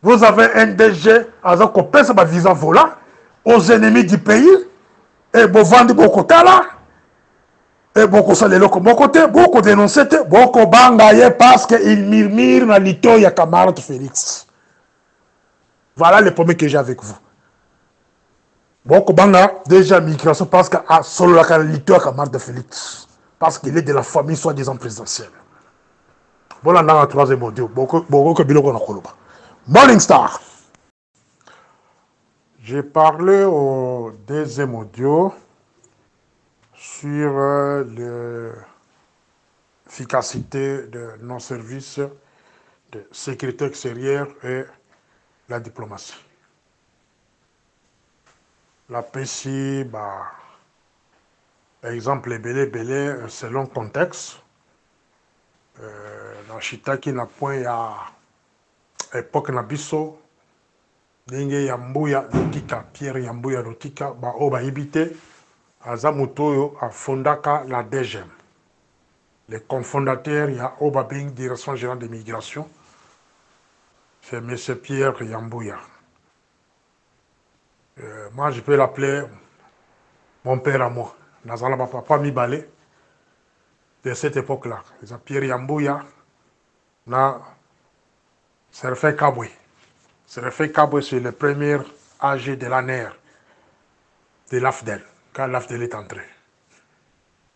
Vous avez un DG, à qu'on pèse ma visa volant aux ennemis du pays, et vous vendez beaucoup de là, et beaucoup de salés, beaucoup dénoncés, beaucoup de bangaye parce qu'ils murmurent dans l'ito, il y a camarade Félix. Voilà le premier que j'ai avec vous. Beaucoup de banga, déjà migration, parce que solo la l'ito, il y a camarade Félix. Parce qu'il est de la famille soi-disant présidentielle. Voilà, dans la troisième audio, beaucoup de biloko na koloba. Morning Star. J'ai parlé au deuxième audio sur l'efficacité de nos services de sécurité extérieure et la diplomatie. La PCI, bah, exemple, belé, selon le contexte, dans Chitaki, na point, il y a époque Nabiso, Dingue Yambuya Lotika, Pierre Yambuya Lotika, ba oba ibite, Azamutoyo a fondaka la DGM. Les cofondateurs, il y a Oba Bing, direction générale de migration, c'est M. Pierre Yambuya. Moi, je peux l'appeler mon père à moi. Nazala papa mi balé de cette époque-là. Pierre Yambuya, na Serfé Kabwe. Serfé Kabwe, c'est le premier AG de l'ANER, de l'AFDEL, quand l'AFDEL est entré.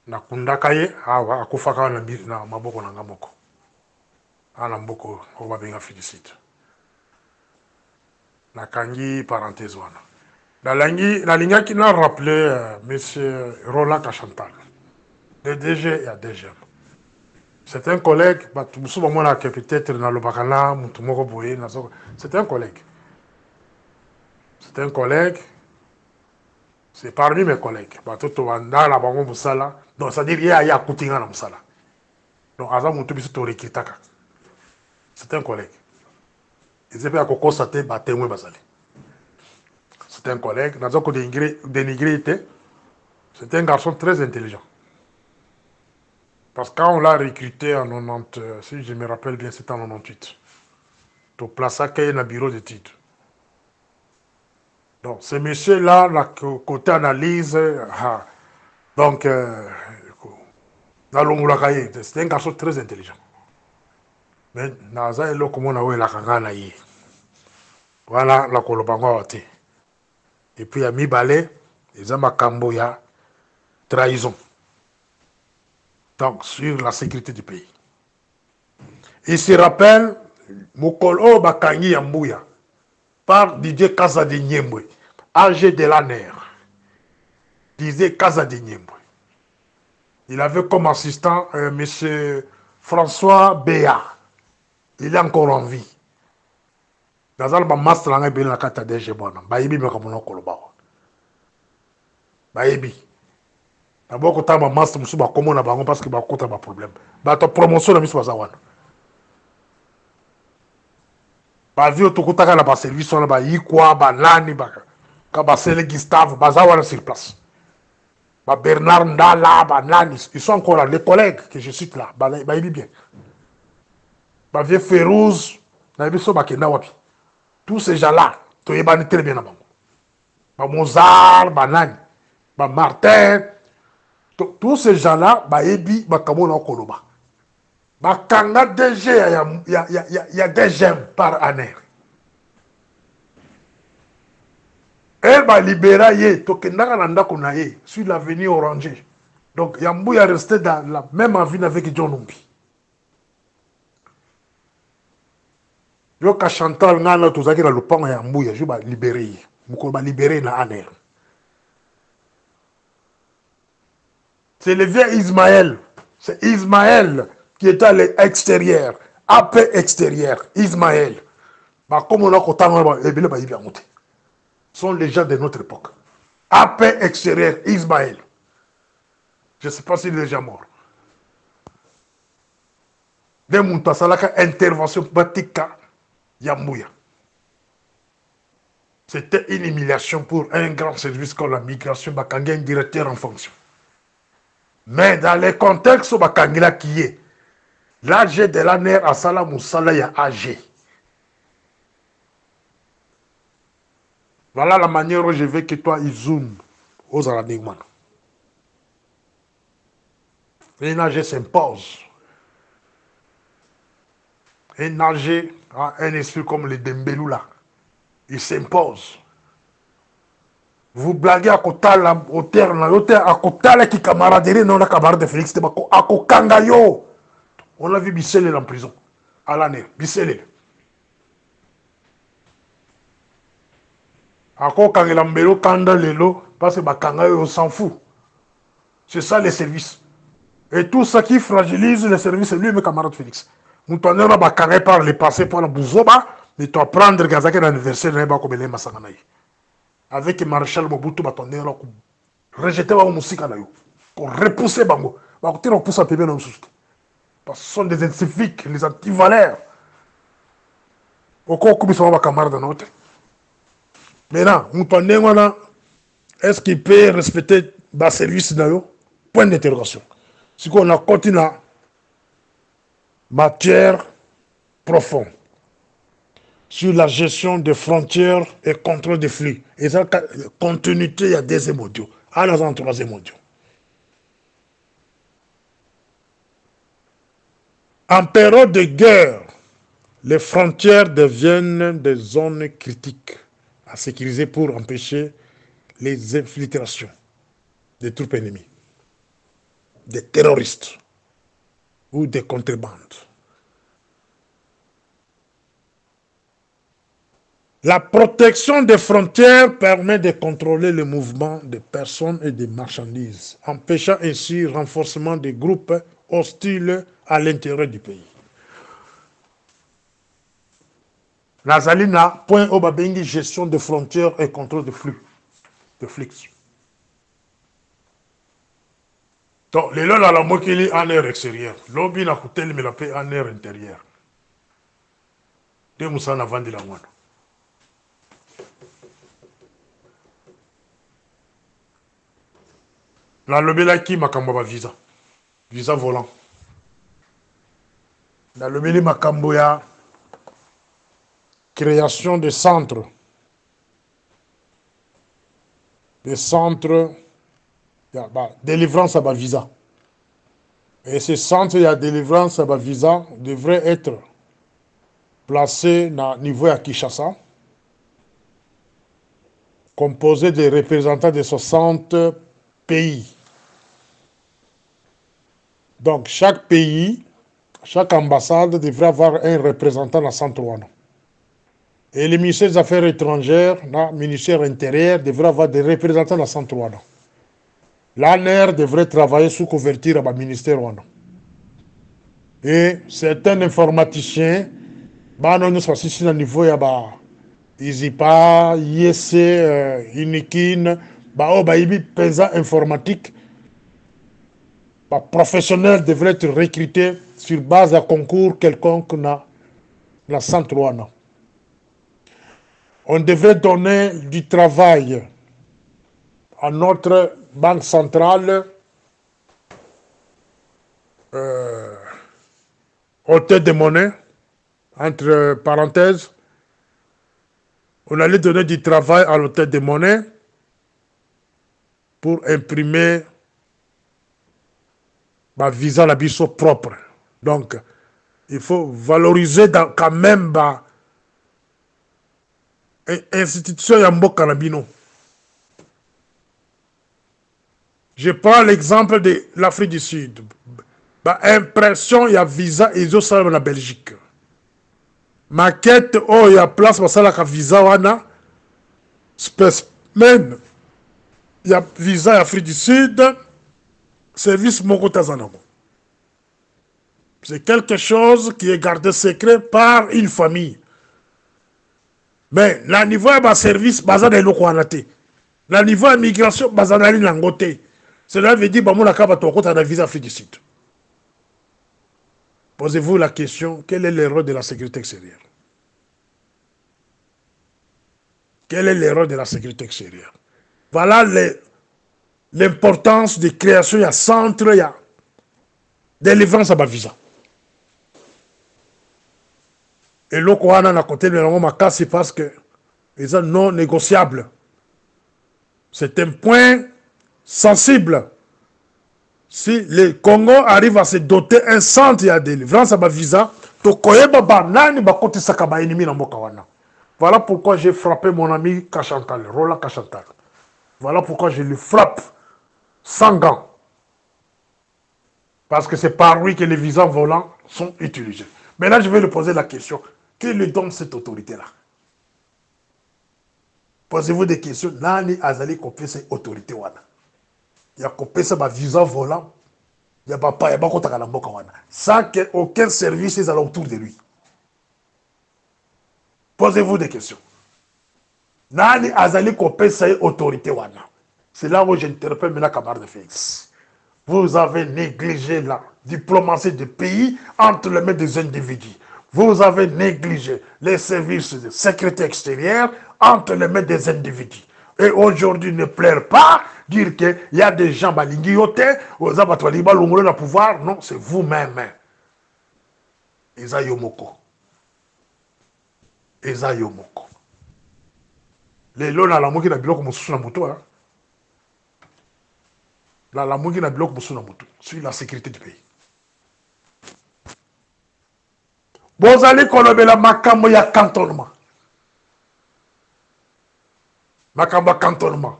Na kundakaye, akufaka na maboko na ngamoko. Ana mboko, oba benga félicite. Na kangi parenthèse wana. La ligne qui n'a rappelé M. Roland Kachantal, le DG et la DGM. C'est un collègue, peut-être dans le Bakana, c'est un collègue. C'est un collègue, c'est parmi mes collègues. Donc, c'est-à-dire qu'il y a Koutinga dans Moussala. Donc, c'est un collègue. Ils ont constaté que c'est un collègue. C'est un garçon très intelligent. Parce que quand on l'a recruté en 90, si je me rappelle bien, c'était en 98. Donc, place à un bureau d'études. Donc, ce monsieur-là, côté analyse, donc, c'est un garçon très intelligent. Mais, Naza est là comme on a eu la kangana. Voilà la Kolobango. Et puis, à mi-balé, ils ont ma cambo, il y a trahison. Donc, sur la sécurité du pays. Il se rappelle, Mokolo Bakangi Yambouya, par Didier Kazadi Nyembwe, âgé de la NER. Didier Kazadi Nyembwe. Il avait comme assistant M. François Béa. Il est encore en vie. Dans le master, il y a un kata DG. Baïbi, mais comme on a Koloba. Baïbi. D'abord, quand on a un master, on a comment on a parce qu'il y a un problème. La promotion, on a mis sur Zawan. Bavio tukutaka na ba service on ba yikwa ba nani ba ka ba sele Gustave bazawana sur place. Ba Bernard Ndala ba nani, ils sont encore là, les collègues que je cite là, ba ibi bien. Ba vieux Férouz, na biso ba kenda wapi. Tous ces gens-là, to yebani très bien na bango. Ba Mozart, ba nani, ba Martin, tous ces gens-là ba yebi ba kamona koloba. Bakanga DG, il y a des gemmes par année. Elle va libérer, sur l'avenue Oranger. Donc, Yambou est resté dans la même avenue avec John Numbi. Yo ka Chantal ngana tozaki na lupango ya Yambou, je vais libérer. Je vais libérer na année. C'est le vieux Ismaël. C'est Ismaël qui était à l'extérieur, AP extérieur, Ismaël. Comme on a sont les gens de notre époque. AP extérieur, Ismaël. Je ne sais pas s'il est déjà mort. Des Moutasalaka, intervention batika Yambouya. C'était une humiliation pour un grand service comme la migration, Bakanga, un directeur en fonction. Mais dans les contextes où Bakangila qui est, l'AG de l'ANER à Salam Moussala, il y a AG. Voilà la manière où je veux que toi, ils zooment aux Aradegman. Un âge s'impose. Un âge a un esprit comme le Dembélou là. Il s'impose. Vous blaguez à Kotala, au terme, à Kotala qui camaraderie, non, la camarade de Félix Tebako, à Kokangayo. On l'a vu Bissele en prison. À l'année, Bissele. À Kokangela Kanda Lelo, parce que Bakangayo, on s'en fout. C'est ça les services. Et tout ça qui fragilise les services, c'est lui, mes camarades Félix. Nous t'en avons Bakangayo par le passé, par la Bouzoba, mais tu vas prendre Gazaki l'anniversaire de Bakobele Massanganaï. Avec Maréchal Mobutu, tu vas rejeter la musique, repousser Bango. Tu vas repousser à Pébé dans le sous. Parce que ce sont des scientifiques, les antivaleurs. Au cas où ils sont camarades de notre. Maintenant, nous est-ce qu'il peut respecter le service d'ailleurs? Point d'interrogation. Si on a continué matière profonde sur la gestion des frontières et contrôle des flux. Et ça, continuité, il y a deuxième audio. À la troisième audio. En période de guerre, les frontières deviennent des zones critiques à sécuriser pour empêcher les infiltrations des troupes ennemies, des terroristes ou des contrebandes. La protection des frontières permet de contrôler le mouvement des personnes et des marchandises, empêchant ainsi le renforcement des groupes hostiles à l'intérieur du pays. Nazalina, point au babengi, gestion des frontières et contrôle de flux, de flux. Donc, les lois, la moquille en air extérieur. L'objet n'a coûté mais la paix en air intérieur. Deux moussans avant de la moine. La lobby là qui m'a camboba visa. Visa volant. La lobby là m'a camboya création de centres. Des centres. Délivrance à ma visa. Et ces centres de délivrance à ma visa devraient être placés au niveau à Kinshasa, composés de représentants de 60 pays. Donc chaque pays, chaque ambassade devrait avoir un représentant dans le centre. Et le ministère des Affaires étrangères, le ministère intérieur devrait avoir des représentants dans le centre. L'ANR devrait travailler sous couverture à ministère. Et certains informaticiens, nous sommes ici au niveau de ISIPA, IEC, Unikin, PESA informatique, professionnels devraient être recrutés sur base de concours quelconque dans la centre. On devrait donner du travail à notre banque centrale, hôtel de monnaie, entre parenthèses. On allait donner du travail à l'hôtel de monnaie pour imprimer ma visa la biso propre. Donc, il faut valoriser quand même l'institution Yambo Kanabino. Je prends l'exemple de l'Afrique du Sud. Impression, il y a visa et ils ont ça en Belgique. Maquette, oh, il y a place pour ça, la visa, wana. Spécimen, il y a visa Afrique du Sud, service Moko Tazanamo. C'est quelque chose qui est gardé secret par une famille. Mais, le niveau de service, bazan est l'okoanate. Le niveau de migration, bazan est l'angote. Cela veut dire, bamou la kaba toko ta visa Afrique du Sud. Posez-vous la question, quel est l'erreur de la sécurité extérieure? Quelle est l'erreur de la sécurité extérieure? Voilà l'importance de création, il y a centre, il y a délivrance à ma visa. Et l'Okoana n'a côté de la c'est parce que eza non négociable. C'est un point sensible. Si le Congo arrive à se doter un centre de délivrance à ma visa, tokoyeba banani bakotisaka ba ennemi na mboka wana. Voilà pourquoi j'ai frappé mon ami Kachantal, Roland Kachantal. Voilà pourquoi je le frappe sans gants. Parce que c'est par lui que les visas volants sont utilisés. Maintenant, je vais lui poser la question. Qui lui donne cette autorité-là? Posez-vous des questions. Nani azali kopé cette autorité wana. Il y a kopé ça visa volant. Il y a pas kotaka na mboka wana. Sans qu'aucun service est autour de lui. Posez-vous des questions. Nani azali kopé cette autorité wana. C'est là où j'interpelle maintenant camarade de Félix. Vous avez négligé la diplomatie du pays entre les mains des individus. Vous avez négligé les services de sécurité extérieure entre les mains des individus. Et aujourd'hui, ne plaire pas, dire qu'il y a des gens qui ont pouvoir. Non, c'est vous-même. Eza Yomoko. Eza Yomoko. Les lois na la moki na biloko mosusu na moto. La moki na biloko mosusu na moto. Sur la sécurité du pays. Bozali kolobela makambo ya cantonnement. Makambo ya cantonnement.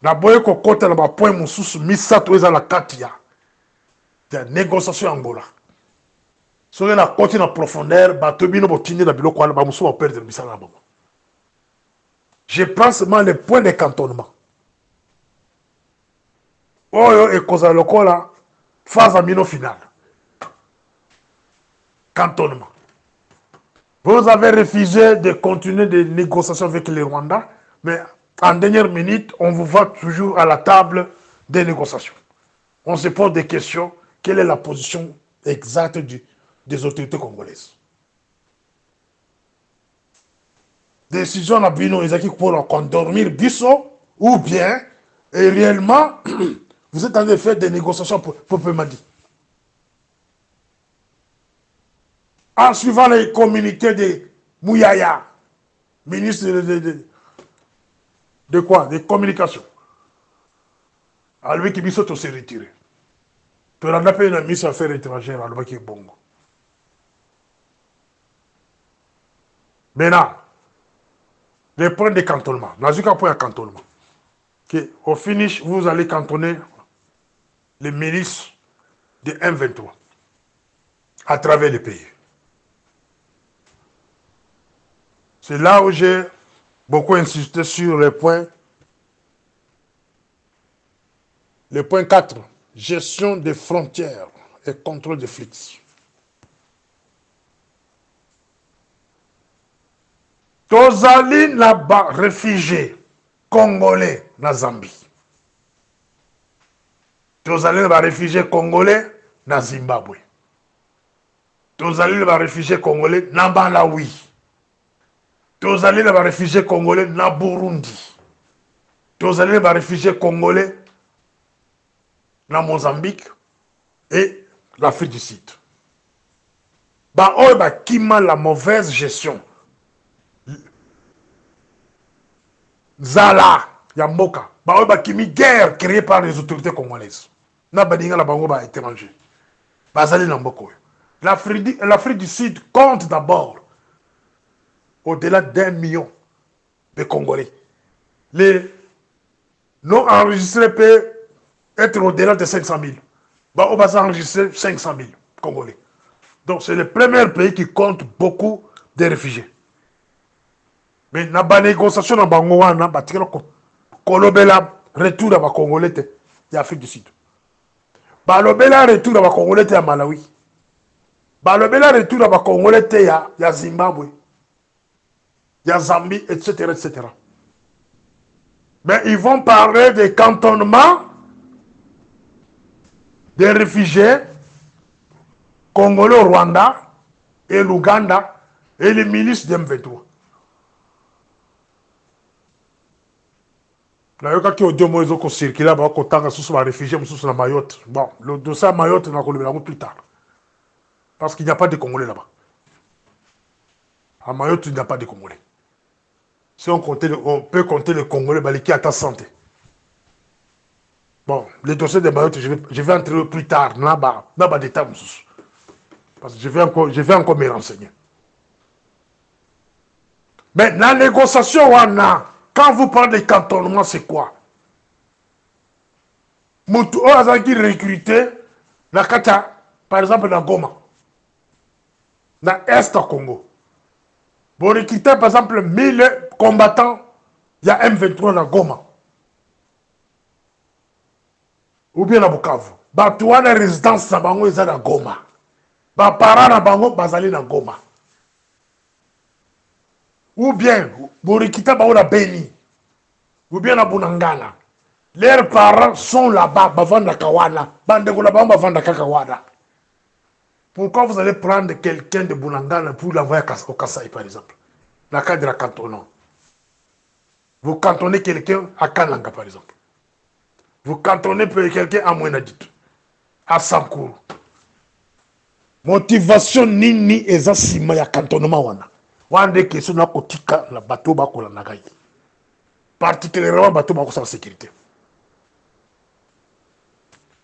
Na boye kokota na ba point mosusu misato eza la kati ya négociation Angola. Soki na koti na profondeur bato bino botindi na biloko wana ba mosusu ba perdre misala na bango. Je prends seulement les points de cantonnement. Oyo ekozala lokola phase amino finale. Cantonnement. Vous avez refusé de continuer des négociations avec les Rwandais, mais en dernière minute, on vous voit toujours à la table des négociations. On se pose des questions. Quelle est la position exacte des autorités congolaises? Décision à Bino Ezaki pour endormir Bisso, ou bien, et réellement, vous êtes en train de faire des négociations pour Pemadi. En suivant les communiqués de Mouyaya, ministre de quoi? Des communications. À lui qui Bisso s'est retiré. Pour en appeler une mise à affaires étrangères, à lui qui est bon. Maintenant, les points de cantonnement. N'a pas point de cantonnement. Au finish, vous allez cantonner les milices de M23 à travers le pays. C'est là où j'ai beaucoup insisté sur le point 4, gestion des frontières et contrôle des flux. Tozali là-bas, réfugiés congolais na Zambie. Tozali là-bas, réfugiés congolais na Zimbabwe. Tozali là-bas, réfugiés congolais na Malawi. Tozali là-bas, réfugiés congolais na Burundi. Tozali là-bas, réfugiés congolais na Mozambique et l'Afrique du Sud. Bah, oh, bah, qui m'a la mauvaise gestion. Zala, Yamboka. Bah, oh, bah, qui m'a guerre créée par les autorités congolaises. Na badinga la bango ba étranger. Bah, zali na mboko. L'Afrique du Sud compte d'abord au-delà d'1 million de Congolais. Les non enregistrés peuvent être au-delà de 500 000. Bah, on va enregistrer 500 000 Congolais. Donc, c'est le premier pays qui compte beaucoup de réfugiés. Mais dans la négociation, dans la kolobela retour à Congolais de l'Afrique du Sud. Balobela retour à Congolais de Malawi. Balobela retour à Congolais de Zimbabwe. Il y a Zambie, etc., etc. Mais ils vont parler des cantonnements des réfugiés congolais au Rwanda et l'Ouganda et les milices d'M23. Nayoka qui audio moïse ko circuler ba ko tanga sous les réfugiés sous la Mayotte. Bon, le dossier Mayotte na ko le plus tard. Parce qu'il n'y a pas de Congolais là-bas. À Mayotte, il n'y a pas de Congolais. Si on peut compter le Congolais qui à ta santé. Bon, le dossier de Mayotte, je vais entrer plus tard, dans des termes. Parce que je vais encore me renseigner. Mais dans la négociation, quand vous parlez de cantonnement, c'est quoi? Moutou a qui recruté la Kata, par exemple, dans Goma, dans l'Est du Congo. Vous recrutez, par exemple, 1000 combattants, il y a M23 dans Goma. Ou bien à Bukavu. Batouan la résidence na bango eza na Goma. Ba parents na bango bazali na Goma. Ou bien Borikita bango na Beni. Ou bien na Bunangana. Leurs parents sont là-bas, bavanda kawana. Bandeko na bango bavanda kakawana. Pourquoi vous allez prendre quelqu'un de Bunangana pour l'envoyer au Kasaï par exemple? Dans le cadre de la cantonnement. Vous cantonnez quelqu'un à Kananga par exemple. Vous cantonnez quelqu'un à Mouenadit, à Sankourou. Motivation nini eza sima ya cantonnement wana. Wande question na kotika la bateau bakola nagai. Particulièrement bateau bakola sécurité.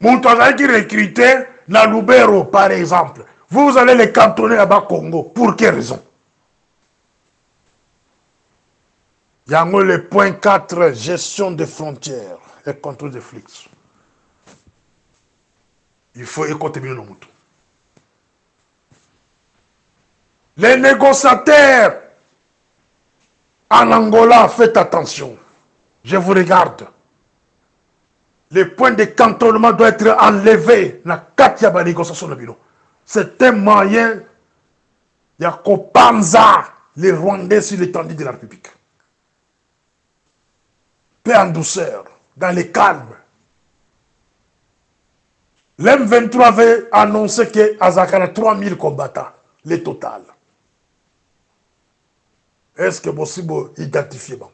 Moutazaki qui recruté na Lubero par exemple. Vous allez les cantonner là-bas Congo. Pour quelle raison? Yango le point 4, gestion des frontières et contrôle des flux. Il faut écouter bien le mouton. Les négociateurs en Angola, faites attention. Je vous regarde. Le point de cantonnement doit être enlevé dans 4 négociations de bureau. C'est un moyen de Kopanza les Rwandais sur l'étendue de la République. Paix en douceur, dans le calme. L'M23 avait annoncé qu'Azakara a 3000 combattants, le total. Est-ce que possible identifier Bango?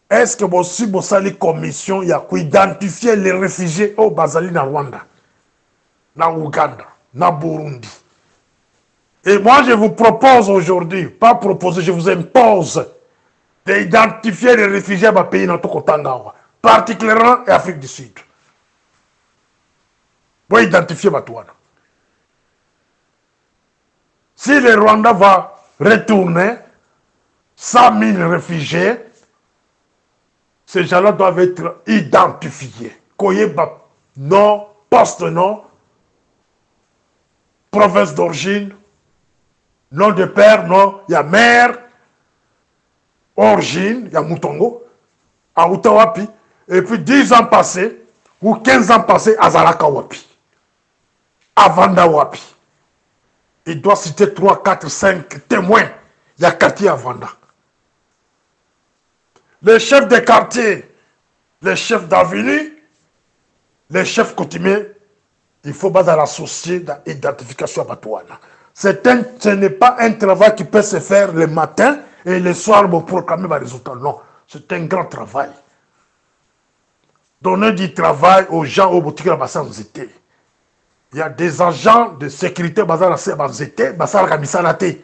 Est-ce que possible sali commission il y a identifier les réfugiés au Bazali na Rwanda, na Ouganda, na Burundi? Et moi je vous propose aujourd'hui, pas proposer, je vous impose d'identifier les réfugiés dans le pays dans Tokotangawa, particulièrement en Afrique du Sud. Vous identifier Batouana. Si le Rwanda va retourner 100 000 réfugiés, ces gens-là doivent être identifiés. Koyeba, nom, poste-nom, province d'origine, nom de père, nom, il y a mère, origine, il y a Moutongo, à Outawapi, et puis 10 ans passés, ou 15 ans passés, à Zalaka Wapi, à Vanda Wapi. Il doit citer 3, 4, 5 témoins. Il y a quartier à Vanda. Les chefs de quartier, les chefs d'avenue, les chefs coutumiers, il faut pas l'associer dans l'identification à Batouana. Ce n'est pas un travail qui peut se faire le matin et le soir pour proclamer les résultats. Non, c'est un grand travail. Donner du travail aux gens au boutique de Bassan Zété. Il y a des agents de sécurité Bassan Zété, Bassan Kamisanate.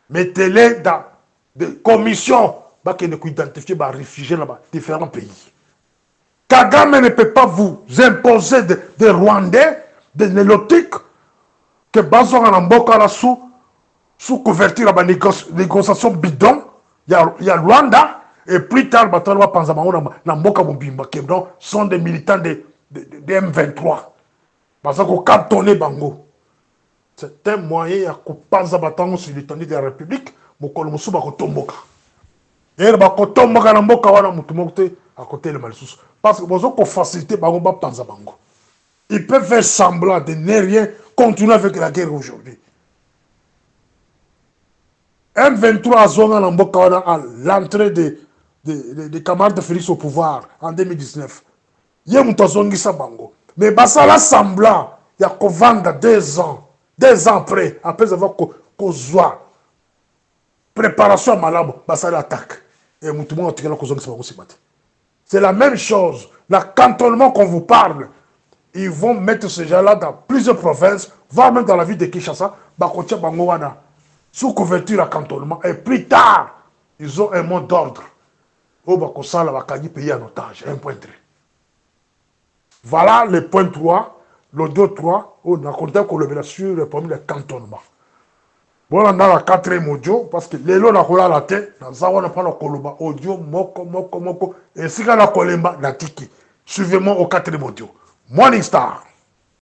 Mettez-les dans des commissions qui ne identifient les réfugiés dans différents pays. Kagame ne peut pas vous imposer des Rwandais, des Nélotiques, que Bazon en Mboka sous couverture de négociation bidon. Il y a Rwanda, et plus tard, Batalwa Panzamao na Mboka Mubimba, qui sont des militants de M23. Parce qu'on cantonne Bango. C'est un moyen à Panza Batango sur l'étendue de la République, Mokolo Moussouba Kotomboka. Et Bakotomboka na Mboka wana Moutumote à côté de Malsous. Parce que vous avez facilité Bango Panza Bango. Ils peuvent faire semblant de ne rien continuer avec la guerre aujourd'hui. M23 a zonga na Mboka wana à l'entrée des camarades de Félix au pouvoir en 2019. Il y a un Bango. Mais ça là semblant, il y a qu'on vendre 2 ans après avoir causé préparation à malabo, ça l'attaque. Et tout le monde c'est la même chose. Le cantonnement qu'on vous parle, ils vont mettre ces gens-là dans plusieurs provinces, voire même dans la ville de Kinshasa, sous couverture à cantonnement. Et plus tard, Ils ont un mot d'ordre. Au Bakosala, Bakagi pays en otage. 1.3. Voilà le point 3. L'audio 3. On a compté qu'on le sur le problème de cantonnement. Bon, on a la quatrième audio, parce que les lots n'a la tête, on n'a pas le koloba, audio, moko, et si on a la kolemba, la tiki. Suivez-moi au quatrième audio. Morning Star.